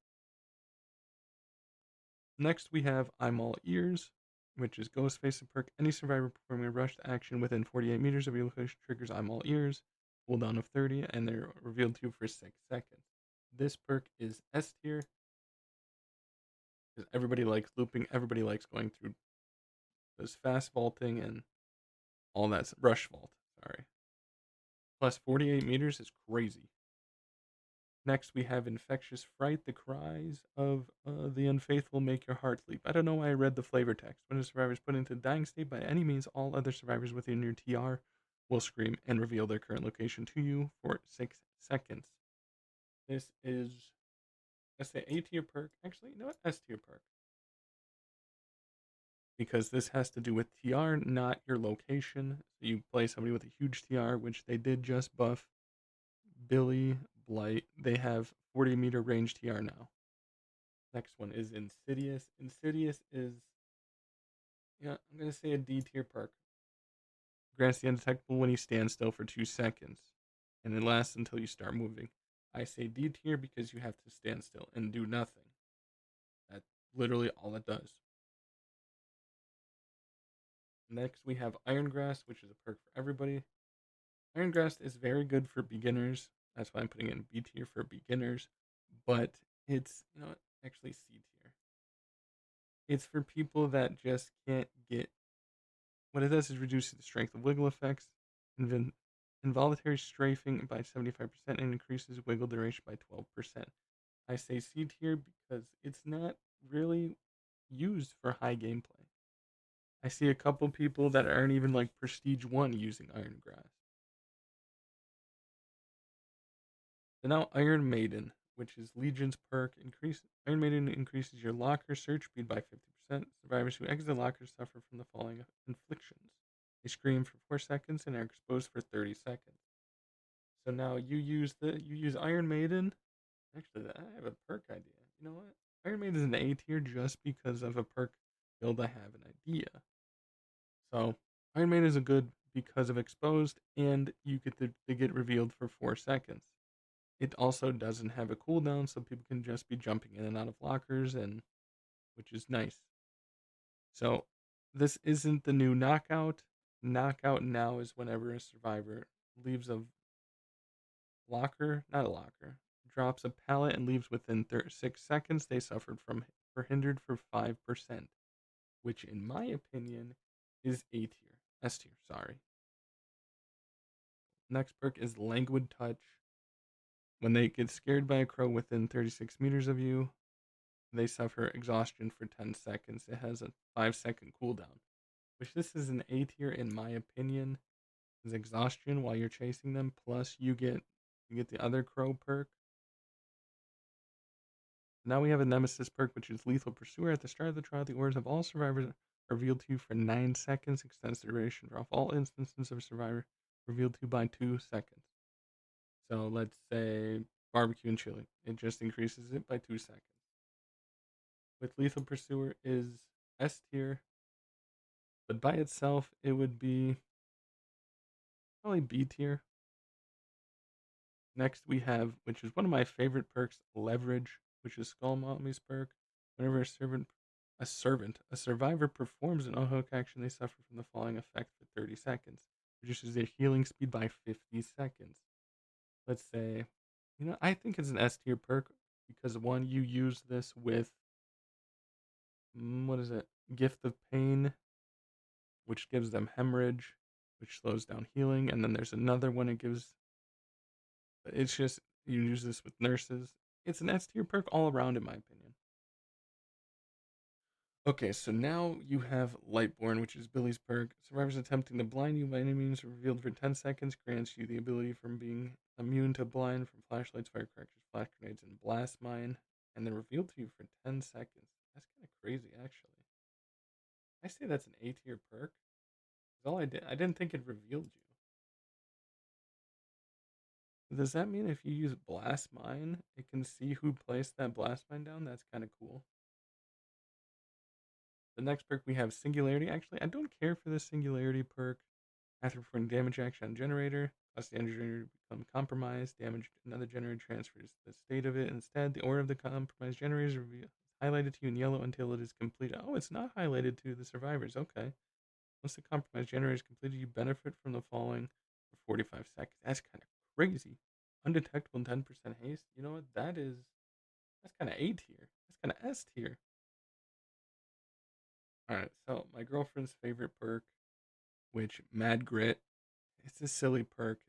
Next, we have I'm All Ears, which is Ghostface perk. Any survivor performing a rushed action within 48 meters of your location triggers I'm All Ears, cooldown of 30, and they're revealed to you for 6 seconds. This perk is S tier because everybody likes looping, everybody likes going through this fast vaulting and all that. Rush vault, sorry. Plus 48 meters is crazy. Next, we have Infectious Fright. The cries of the unfaithful make your heart leap. I don't know why I read the flavor text. When a survivor is put into dying state by any means, all other survivors within your TR will scream and reveal their current location to you for 6 seconds. This is, let's say, A tier perk. Actually, you know what? S tier perk. Because this has to do with TR, not your location. So you play somebody with a huge TR, which they did just buff Billy, Blight. They have 40-meter range TR now. Next one is Insidious. Insidious is, yeah, I'm going to say a D tier perk. Grants the undetectable when he stands still for 2 seconds, and it lasts until you start moving. I say D tier because you have to stand still and do nothing. That's literally all it does. Next, we have Iron Grasp, which is a perk for everybody. Iron Grasp is very good for beginners. That's why I'm putting it in B tier for beginners. But it's, actually C tier. It's for people that just can't get. What it does is reduces the strength of wiggle effects, invin- involuntary strafing by 75%, and increases wiggle duration by 12%. I say C tier because it's not really used for high gameplay. I see a couple people that aren't even like Prestige 1 using Iron Grasp. So now Iron Maiden, which is Legion's perk, Iron Maiden increases your locker search speed by 50%. Survivors who exit lockers suffer from the following inflictions. They scream for 4 seconds and are exposed for 30 seconds. So now you use Iron Maiden. Actually, I have a perk idea. You know what? Iron Maiden is an A tier just because of a perk build I have an idea. So Iron Maiden is a good because of exposed, and you get to get revealed for 4 seconds. It also doesn't have a cooldown, so people can just be jumping in and out of lockers, and which is nice. So this isn't the new knockout. Knockout now is whenever a survivor leaves a locker, not a locker, drops a pallet and leaves within 6 seconds, they suffered from or hindered for 5%, which in my opinion is A tier. S tier, sorry. Next perk is Languid Touch. When they get scared by a crow within 36 meters of you, they suffer exhaustion for 10 seconds. It has a 5-second cooldown, which this is an A tier in my opinion. Is exhaustion while you're chasing them, plus you get the other crow perk. Now we have a nemesis perk, which is Lethal Pursuer. At the start of the trial, the orders of all survivors are revealed to you for 9 seconds, extends the duration for all instances of a survivor revealed to you by 2 seconds. So let's say barbecue and chili. It just increases it by 2 seconds. With Lethal Pursuer is S tier, but by itself it would be probably B tier. Next we have, which is one of my favorite perks, Leverage, which is Skull Mommy's perk. Whenever a survivor performs an unhook action, they suffer from the following effect for 30 seconds. Reduces their healing speed by 50 seconds. Let's say, I think it's an S tier perk because one, you use this with what is it? Gift of Pain, which gives them hemorrhage, which slows down healing, and then there's another one it gives. It's just you use this with nurses. It's an S tier perk all around, in my opinion. Okay, so now you have Lightborn, which is Billy's perk. Survivors attempting to blind you by any means revealed for 10 seconds grants you the ability from being immune to blind from flashlights, firecrackers, flash grenades, and blast mine, and then revealed to you for 10 seconds. That's kind of crazy, actually. I say that's an A tier perk. All I didn't think it revealed you. Does that mean if you use blast mine, it can see who placed that blast mine down? That's kind of cool. The next perk we have Singularity. Actually, I don't care for this Singularity perk. After performing damage action on generator, cause the energy generator to become compromised. Damage another generator transfers the state of it. Instead, the order of the compromised generator is highlighted to you in yellow until it is completed. Oh, it's not highlighted to the survivors. Okay. Once the compromised generator is completed, you benefit from the following for 45 seconds. That's kind of crazy. Undetectable and 10% haste. You know what? That's kind of A tier. That's kind of S tier. All right. So my girlfriend's favorite perk, which Mad Grit. It's a silly perk.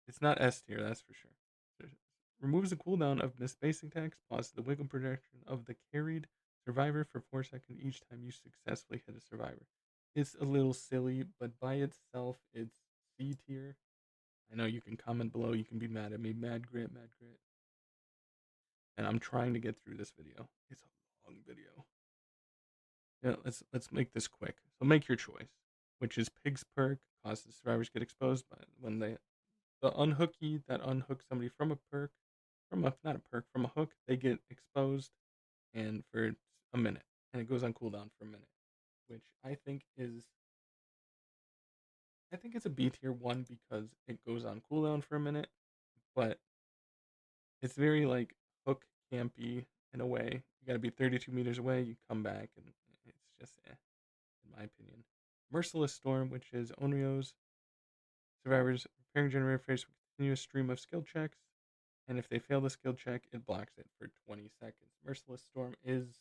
It's not S tier, that's for sure. It removes the cooldown of missed basic attacks, pauses the wiggle projection of the carried survivor for 4 seconds each time you successfully hit a survivor. It's a little silly, but by itself, it's C tier. I know you can comment below. You can be mad at me. Mad Grit, Mad Grit. And I'm trying to get through this video. It's a long video. Yeah, let's make this quick. So make your choice, which is Pig's perk causes survivors get exposed by when the unhooky that unhooks somebody from a perk, from a not a perk, from a hook, they get exposed and for a minute. And it goes on cooldown for a minute. Which I think it's a B tier one because it goes on cooldown for a minute, but It's very like hook campy in a way. You got to be 32 meters away. You come back, and it's just in my opinion. Merciless Storm, which is Onryo's survivors repairing generator face with a continuous stream of skill checks, and if they fail the skill check, it blocks it for 20 seconds. Merciless Storm is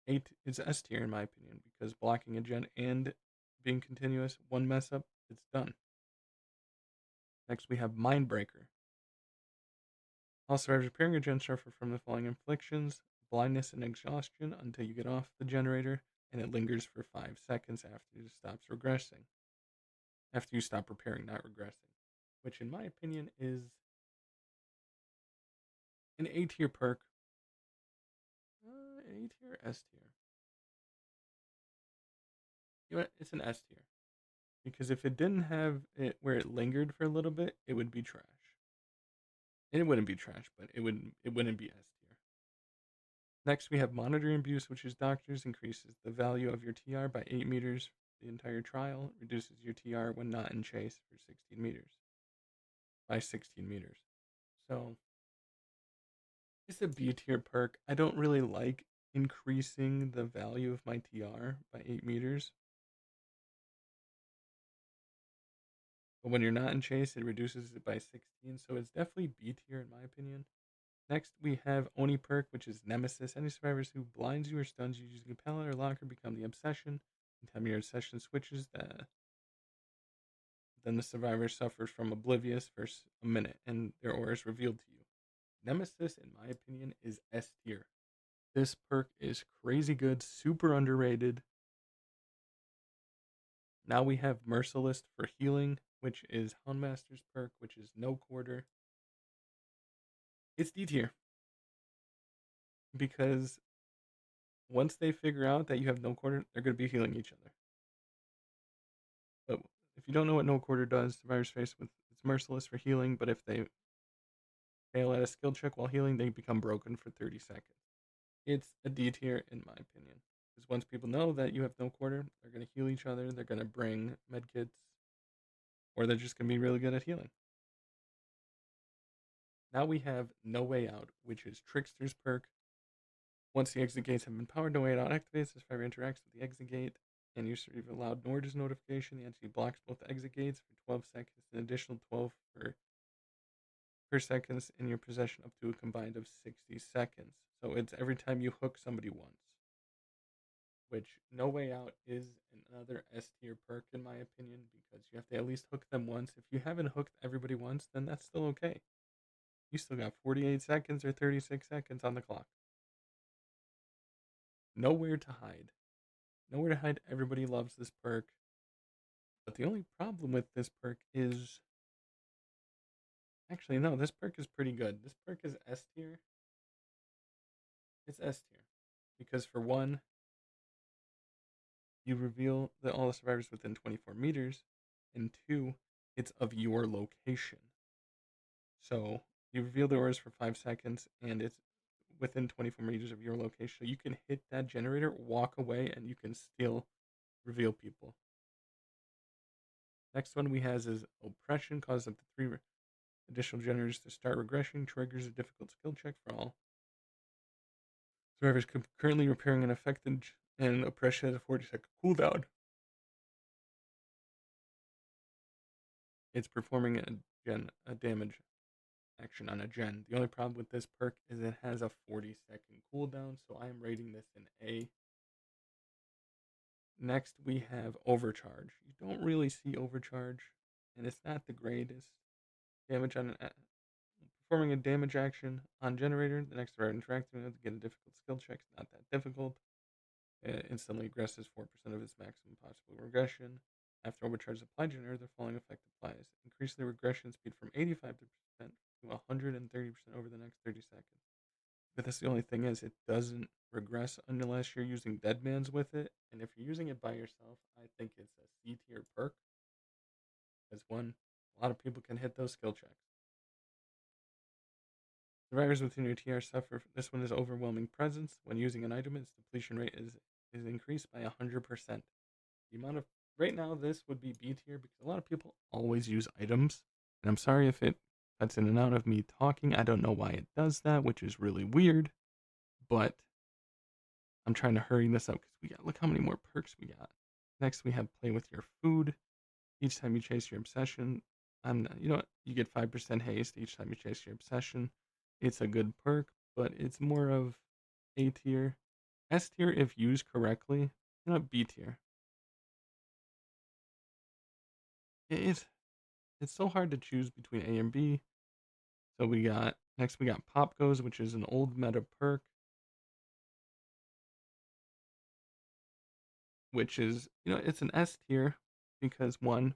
S tier in my opinion because blocking a gen and being continuous, one mess up, it's done. Next we have Mindbreaker. All survivors repairing a gen suffer from the following afflictions: blindness and exhaustion until you get off the generator, and it lingers for 5 seconds after it stops regressing. After you stop repairing, not regressing. Which in my opinion is an A tier perk. A tier, S tier. You know what? It's an S tier. Because if it didn't have it where it lingered for a little bit, it would be trash. And it wouldn't be trash, but it wouldn't be S tier. Next, we have monitoring abuse, which is doctors increases the value of your TR by 8 meters the entire trial, reduces your TR when not in chase for 16 meters by 16 meters. So it's a B tier perk. I don't really like increasing the value of my TR by 8 meters. But when you're not in chase, it reduces it by 16. So it's definitely B tier in my opinion. Next, we have Oni perk, which is Nemesis. Any survivors who blinds you or stuns you using a pallet or locker become the obsession. Anytime your obsession switches, then the survivor suffers from oblivious for a minute and their aura is revealed to you. Nemesis, in my opinion, is S tier. This perk is crazy good, super underrated. Now we have Merciless for healing, which is Houndmaster's perk, which is no quarter. It's D tier because once they figure out that you have no quarter, they're going to be healing each other. But if you don't know what no quarter does, survivors face with it's Merciless for healing, but if they fail at a skill check while healing, they become broken for 30 seconds. It's a D tier in my opinion. Because once people know that you have no quarter, they're going to heal each other, they're going to bring medkits, or they're just going to be really good at healing. Now we have No Way Out, which is Trickster's perk. Once the exit gates have been powered, No Way Out activates. This fire interacts with the exit gate, and you receive a loud noise notification. The entity blocks both exit gates for 12 seconds, an additional 12 per seconds in your possession up to a combined of 60 seconds. So it's every time you hook somebody once. Which No Way Out is another S tier perk in my opinion because you have to at least hook them once. If you haven't hooked everybody once, then that's still okay. You still got 48 seconds or 36 seconds on the clock. Nowhere to hide. Nowhere to hide. Everybody loves this perk. But the only problem with this perk is. Actually, no, this perk is pretty good. This perk is S tier. It's S tier. Because for one, you reveal that all the survivors within 24 meters. And two, it's of your location. So you reveal the auras for 5 seconds and it's within 24 meters of your location. So you can hit that generator, walk away, and you can still reveal people. Next one we has is Oppression, causes up to 3 additional generators to start regression, triggers a difficult skill check for all survivors currently repairing an affected, and Oppression has a 40-second cooldown. It's performing a damage action on a gen. The only problem with this perk is it has a 40-second cooldown, so I am rating this an A. Next, we have Overcharge. You don't really see Overcharge, and it's not the greatest. Damage on performing a damage action on generator. The next survivor interacting with get a difficult skill check. It's not that difficult. It instantly aggresses 4% of its maximum possible regression. After Overcharge applied generator, the following effect applies. Increase the regression speed from 85% to 130% over the next 30 seconds. But that's the only thing is it doesn't regress unless you're using Deadmans with it. And if you're using it by yourself, I think it's a C tier perk. Because one, a lot of people can hit those skill checks. Survivors within your TR suffer. This one is overwhelming presence. When using an item, its depletion rate is increased by 100%. The amount of right now this would be B tier because a lot of people always use items. And I'm sorry if it cuts in and out of me talking. I don't know why it does that, which is really weird, but I'm trying to hurry this up because we got, look how many more perks we got. Next, we have play with your food. Each time you chase your obsession, I'm not, you know what? You get 5% haste each time you chase your obsession. It's a good perk, but it's more of A tier. S tier if used correctly. You know what? B tier. It's it's so hard to choose between A and B. So we got next we got Pop Goes, which is an old meta perk, which is it's an S tier because one,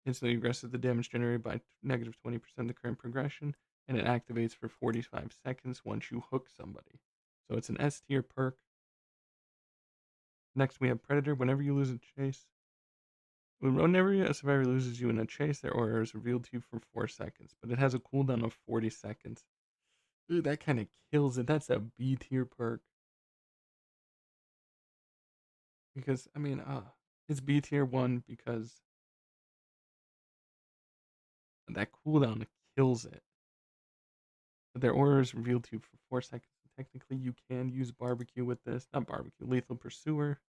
instantly aggresses the damage generated by negative 20% of the current progression, and it activates for 45 seconds once you hook somebody. So it's an S tier perk. Next, we have Predator. Whenever you lose a chase, whenever a survivor loses you in a chase, their aura is revealed to you for 4 seconds, but it has a cooldown of 40 seconds. Ooh, that kind of kills it. That's a B tier perk. Because, I mean, it's B tier 1 because that cooldown kills it. But their aura is revealed to you for 4 seconds. Technically, you can use barbecue with this. Not barbecue, lethal pursuer.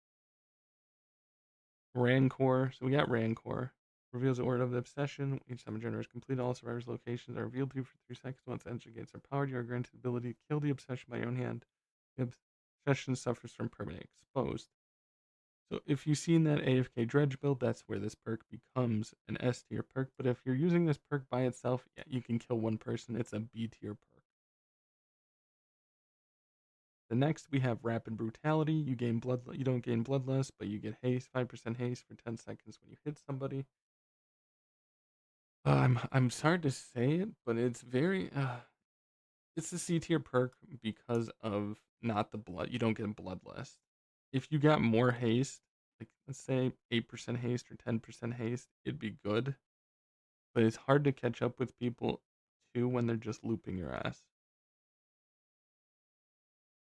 Rancor. So we got Rancor. Reveals the aura of the obsession. Each time a generator is complete, all survivors' locations are revealed to you for 3 seconds. Once energy gates are powered, you are granted the ability to kill the obsession by your own hand. The obsession suffers from permanent exposed. So if you've seen that AFK dredge build, that's where this perk becomes an S tier perk. But if you're using this perk by itself, yeah, you can kill one person. It's a B tier perk. The next we have Rapid Brutality. You gain blood. You don't gain bloodlust, but you get haste, 5% haste for 10 seconds when you hit somebody. I'm sorry to say it, but it's very it's a C tier perk because of not the blood. You don't get bloodlust. If you got more haste, like let's say 8% haste or 10% haste, it'd be good. But it's hard to catch up with people too when they're just looping your ass.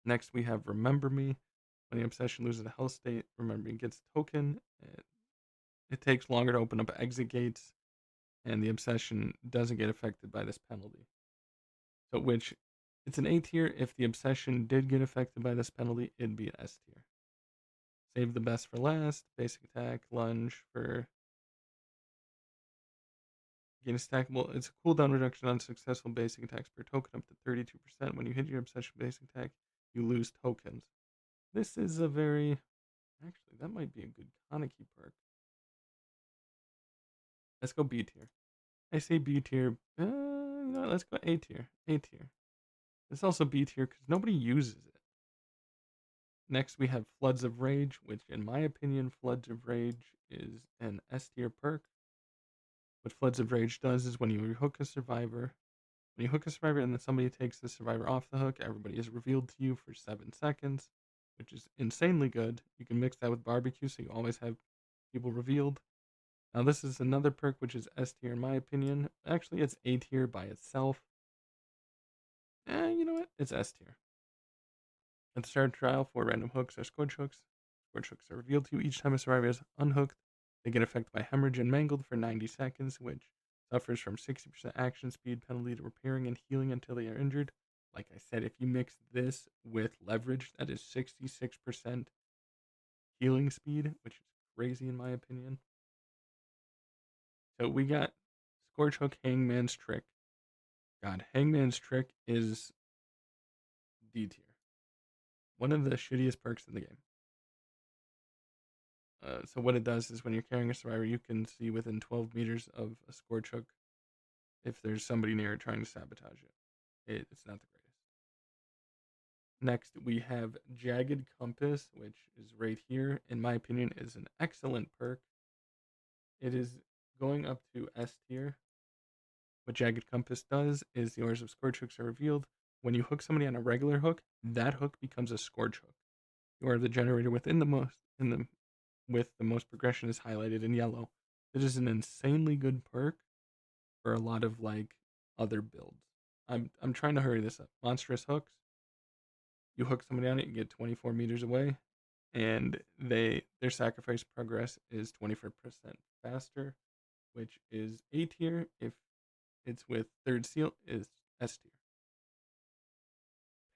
Next, we have Remember Me. When the obsession loses a health state, Remember Me gets a token. It takes longer to open up exit gates, and the obsession doesn't get affected by this penalty. So, which it's an A tier. If the obsession did get affected by this penalty, it'd be an S tier. Save the best for last. Basic attack, lunge for gain a stackable. It's a cooldown reduction on successful basic attacks per token up to 32%. When you hit your obsession basic attack, you lose tokens. This is a very actually that might be a good Kaneki perk. Let's go B tier. I say B tier. Let's go A tier. A tier. It's also B tier because nobody uses it. Next, we have Floods of Rage, which, in my opinion, Floods of Rage is an S tier perk. What Floods of Rage does is when you hook a survivor, and then somebody takes the survivor off the hook, everybody is revealed to you for 7 seconds, which is insanely good. You can mix that with barbecue, so you always have people revealed. Now, this is another perk which is S tier in my opinion. Actually, it's A tier by itself. You know what? It's S tier. At the start of trial, 4 random hooks are scorch hooks. Scorch hooks are revealed to you each time a survivor is unhooked. They get affected by hemorrhage and mangled for 90 seconds, which suffers from 60% action speed penalty to repairing and healing until they are injured. Like I said, if you mix this with leverage, that is 66% healing speed, which is crazy in my opinion. So we got Scorch Hook, Hangman's Trick. God, Hangman's Trick is D tier. One of the shittiest perks in the game. So what it does is when you're carrying a survivor, you can see within 12 meters of a Scorch Hook if there's somebody near trying to sabotage it. It's not the greatest. Next, we have Jagged Compass, which is right here. In my opinion, is an excellent perk. It is going up to S tier. What Jagged Compass does is the auras of Scorch Hooks are revealed. When you hook somebody on a regular hook, that hook becomes a Scorch Hook. The aura of the generator with the most progression is highlighted in yellow. It is an insanely good perk for a lot of like other builds. I'm trying to hurry this up. Monstrous hooks. You hook somebody on it, you get 24 meters away, and their sacrifice progress is 24% faster, which is A tier. If It's with third seal is S tier.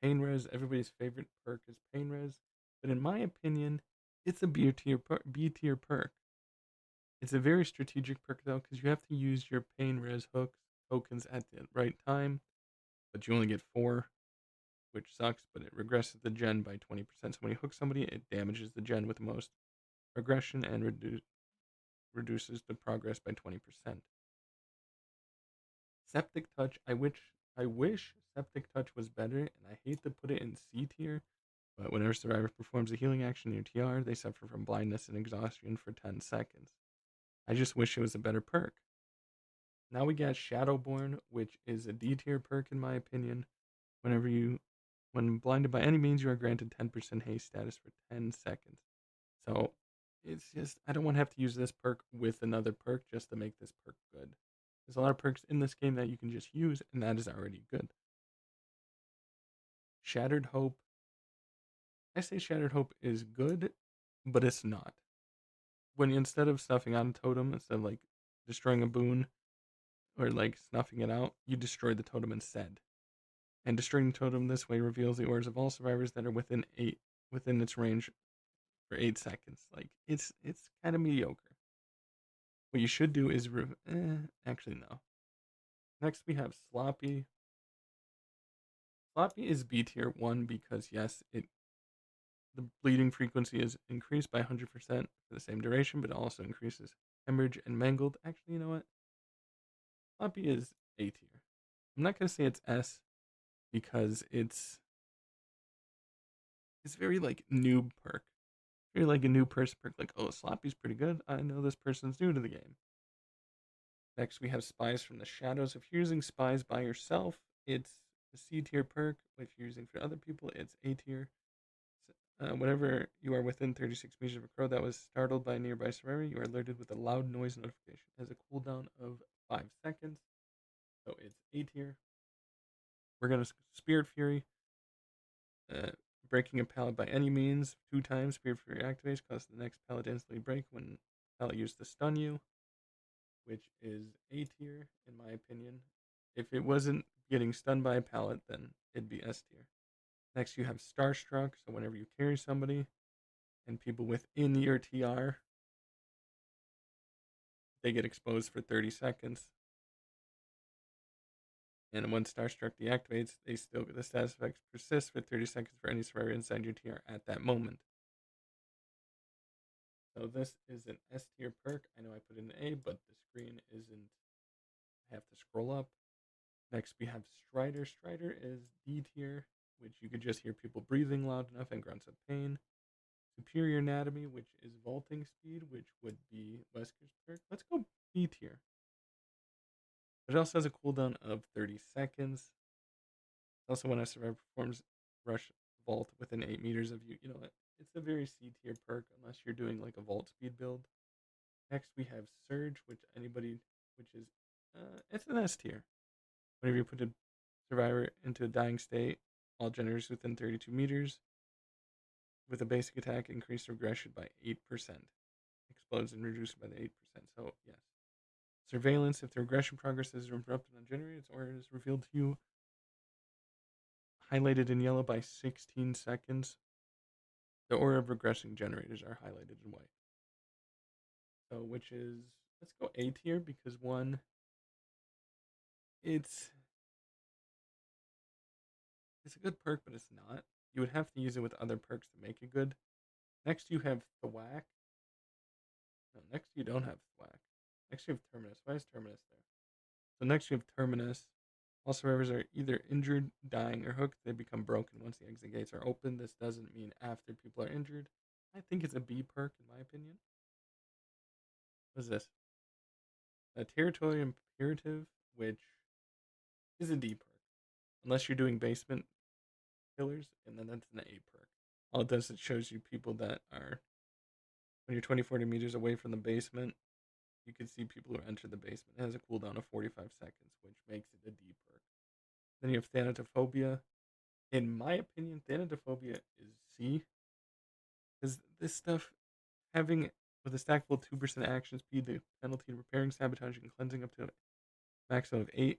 Pain res, everybody's favorite perk is pain res, but in my opinion, it's a B tier perk. It's a very strategic perk though, because you have to use your pain res hooks tokens at the right time, but you only get 4, which sucks. But it regresses the gen by 20%. So when you hook somebody, it damages the gen with the most regression and reduces the progress by 20%. Septic touch, I wish septic touch was better, and I hate to put it in C tier, but whenever survivor performs a healing action near TR, they suffer from blindness and exhaustion for 10 seconds. I just wish it was a better perk. Now we got Shadowborn, which is a D tier perk in my opinion. When blinded by any means, you are granted 10% haste status for 10 seconds. So it's just, I don't want to have to use this perk with another perk just to make this perk good. There's a lot of perks in this game that you can just use, and that is already good. Shattered Hope. I say Shattered Hope is good, but it's not. When you, instead of snuffing out a totem, instead of like destroying a boon or like snuffing it out, you destroy the totem instead. And destroying the totem this way reveals the auras of all survivors that are within its range for 8 seconds. Like it's kind of mediocre. What you should do is actually no. Next we have Sloppy. Sloppy is B tier 1 because yes, the bleeding frequency is increased by 100% for the same duration, but it also increases hemorrhage and mangled. Actually, you know what? Sloppy is A tier. I'm not gonna say it's S because it's very like noob perk. Very like a new person perk. Like, oh, Sloppy's pretty good. I know this person's new to the game. Next, we have Spies from the Shadows. If you're using Spies by yourself, it's a C tier perk. If you're using for other people, it's A tier. Whenever you are within 36 meters of a crow that was startled by a nearby survivor, you are alerted with a loud noise notification. It has a cooldown of 5 seconds, so it's A tier. We're going to Spirit Fury. Uh, Breaking a pallet by any means 2 times. Spirit Fury activates, causes the next pallet to instantly break when pallet used to stun you, which is A tier in my opinion. If it wasn't getting stunned by a pallet, then it'd be S tier. Next, you have Starstruck. So whenever you carry somebody and people within your TR, they get exposed for 30 seconds. And when Starstruck deactivates, the status effects persist for 30 seconds for any survivor inside your TR at that moment. So this is an S tier perk. I know I put in an A, but the screen isn't. I have to scroll up. Next, we have Strider. Strider is D tier, which you could just hear people breathing loud enough and grunts of pain. Superior Anatomy, which is vaulting speed, which would be Wesker's perk. Let's go B tier. It also has a cooldown of 30 seconds. Also, when a survivor performs rush vault within 8 meters of you, you know what? It's a very C tier perk unless you're doing like a vault speed build. Next, we have Surge, which is, it's an S tier. Whenever you put a survivor into a dying state, all generators within 32 meters with a basic attack increase regression by 8%. Explodes and reduced by the 8%. So, yes. Surveillance, if the regression progress is interrupted on generators or is revealed to you, highlighted in yellow by 16 seconds. The aura of regressing generators are highlighted in white. So, which is, let's go A tier because one, it's it's a good perk, but it's not. You would have to use it with other perks to make it good. Next, you have Thwack. No, next you don't have Thwack. Next, you have Terminus. Why is Terminus there? So, next, you have Terminus. All survivors are either injured, dying, or hooked. They become broken once the exit gates are open. This doesn't mean after people are injured. I think it's a B perk, in my opinion. What is this? A Territorial Imperative, which is a D perk. Unless you're doing basement killers, and then that's an A perk. All it does is it shows you people that are, when you're 20-40 meters away from the basement, you can see people who enter the basement. It has a cooldown of 45 seconds, which makes it a D perk. Then you have Thanatophobia. In my opinion, Thanatophobia is C. Because this stuff, having with a stackable 2% action speed, the penalty of repairing, sabotaging, and cleansing up to maximum of 8.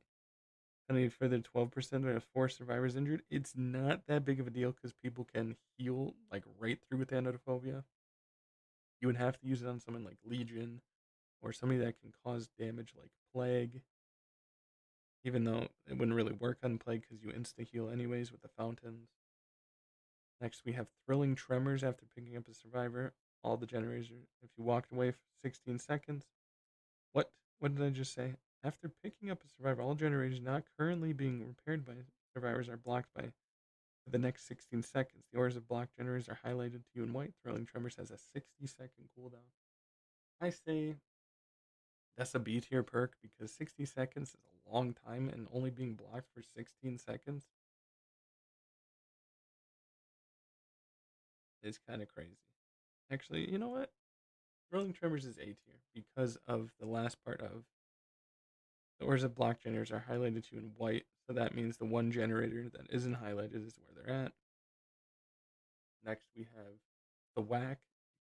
Any further 12% of 4 survivors injured. It's not that big of a deal because people can heal like right through with Anotophobia. You would have to use it on someone like Legion or somebody that can cause damage like Plague, even though it wouldn't really work on Plague because you insta heal anyways with the fountains. Next, we have Thrilling Tremors after picking up a survivor. All the generators, if you walked away for 16 seconds. What? What did I just say? After picking up a survivor, all generators not currently being repaired by survivors are blocked by for the next 16 seconds. The orders of blocked generators are highlighted to you in white. Thrilling Tremors has a 60-second cooldown. I say that's a B tier perk because 60 seconds is a long time, and only being blocked for 16 seconds is kind of crazy. Actually, you know what? Thrilling Tremors is A tier because of the last part of the orders of block generators are highlighted to you in white. So that means the one generator that isn't highlighted is where they're at. Next, we have the whack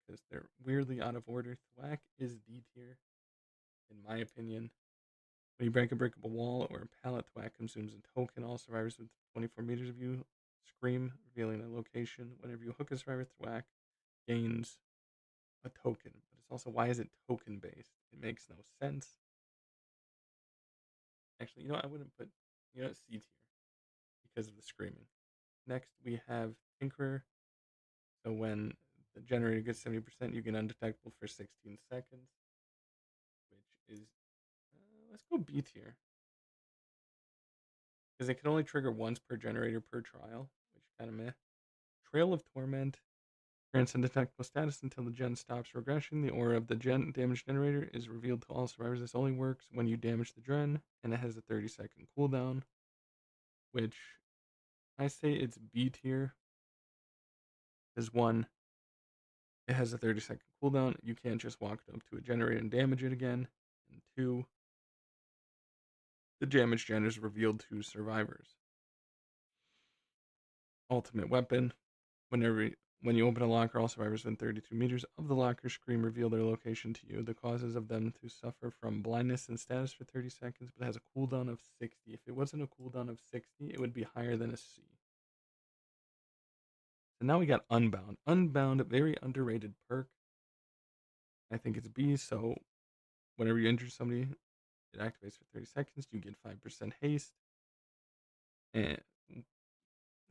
because they're weirdly out of order. Thwack is D tier, in my opinion. When you break a breakable wall or a pallet, Thwack consumes a token. All survivors with 24 meters of you scream, revealing a location. Whenever you hook a survivor, Thwack gains a token. But it's also, why is it token based? It makes no sense. Actually, I wouldn't put, C tier because of the screaming. Next, we have Tinkerer. So when the generator gets 70%, you get undetectable for 16 seconds, which is, let's go B tier. Because it can only trigger once per generator per trial, which kind of meh. Trail of Torment grants undetectable status until the gen stops regression. The aura of the damage generator is revealed to all survivors. This only works when you damage the gen, and it has a 30-second cooldown, which I say it's B tier. Because one, it has a 30-second cooldown. You can't just walk up to a generator and damage it again. And two, the damage gen is revealed to survivors. Ultimate weapon. When you open a locker, all survivors within 32 meters of the locker scream reveal their location to you. The causes of them to suffer from blindness and status for 30 seconds, but it has a cooldown of 60. If it wasn't a cooldown of 60, it would be higher than a C. So now we got Unbound. Unbound, very underrated perk. I think it's B, so whenever you injure somebody, it activates for 30 seconds. You get 5% haste. And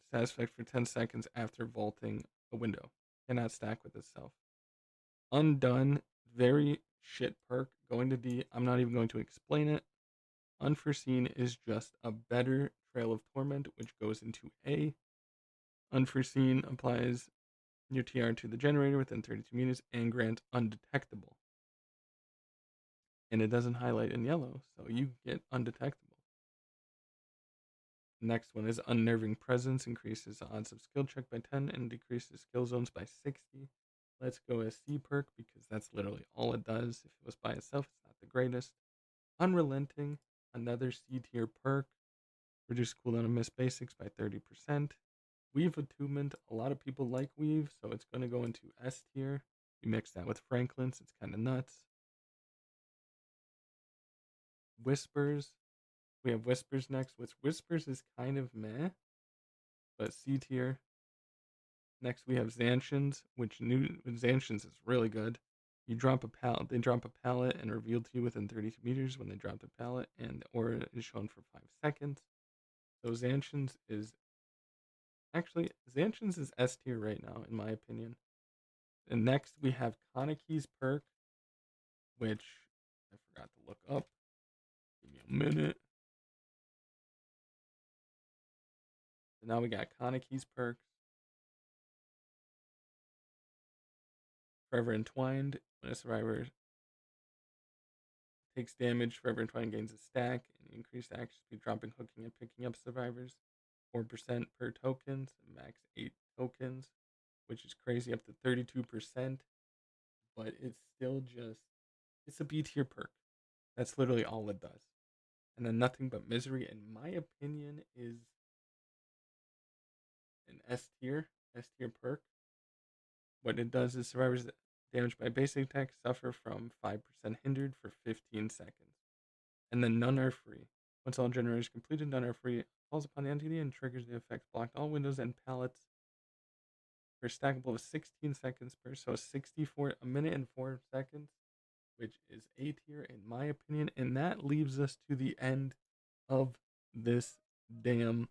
status effect for 10 seconds after vaulting a window. Cannot stack with itself. Undone, very shit perk. Going to D. I'm not even going to explain it. Unforeseen is just a better Trail of Torment, which goes into A. Unforeseen applies your TR to the generator within 32 meters and grants undetectable. And it doesn't highlight in yellow, so you get undetectable. Next one is Unnerving Presence, increases the odds of skill check by 10 and decreases skill zones by 60. Let's go as C perk because that's literally all it does. If it was by itself, it's not the greatest. Unrelenting, another C tier perk. Reduce cooldown of miss basics by 30%. Weave Attunement, a lot of people like Weave, so it's going to go into S tier. You mix that with Franklin's, it's kind of nuts. Whispers, we have Whispers next, which Whispers is kind of meh, but C tier. Next we have Zancians, which Zancians is really good. You drop a pallet, they drop a pallet and revealed to you within 32 meters when they drop the pallet, and the aura is shown for 5 seconds. So Zancians is S tier right now, in my opinion. And next we have Kaneki's perk, which I forgot to look up. Give me a minute. So now we got Kaneki's perks. Forever Entwined. When a survivor takes damage, Forever Entwined gains a stack and increased action speed, dropping, hooking, and picking up survivors. 4% per tokens, max 8 tokens, which is crazy, up to 32%. But it's still it's a B tier perk. That's literally all it does. And then Nothing But Misery, in my opinion, is an S tier perk. What it does is survivors damaged by basic attack suffer from 5% hindered for 15 seconds. and then none are free. Once all generators completed, none are free. Falls upon the entity and triggers the effect. Blocked all windows and pallets for a stackable of 16 seconds per. So 64, a minute and 4 seconds, which is A tier in my opinion. And that leaves us to the end of this damn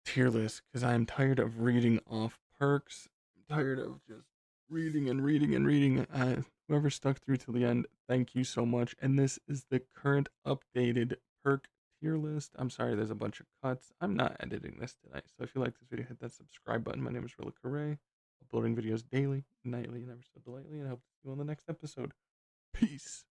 tier list because I'm tired of reading off perks. I'm tired of just reading and reading and reading. Whoever stuck through to the end, thank you so much. And this is the current updated perk tier list. I'm sorry, there's a bunch of cuts. I'm not editing this tonight. So if you like this video, hit that subscribe button. My name is RillaKurai. Uploading videos daily, nightly, and ever so delightly. And I hope to see you on the next episode. Peace.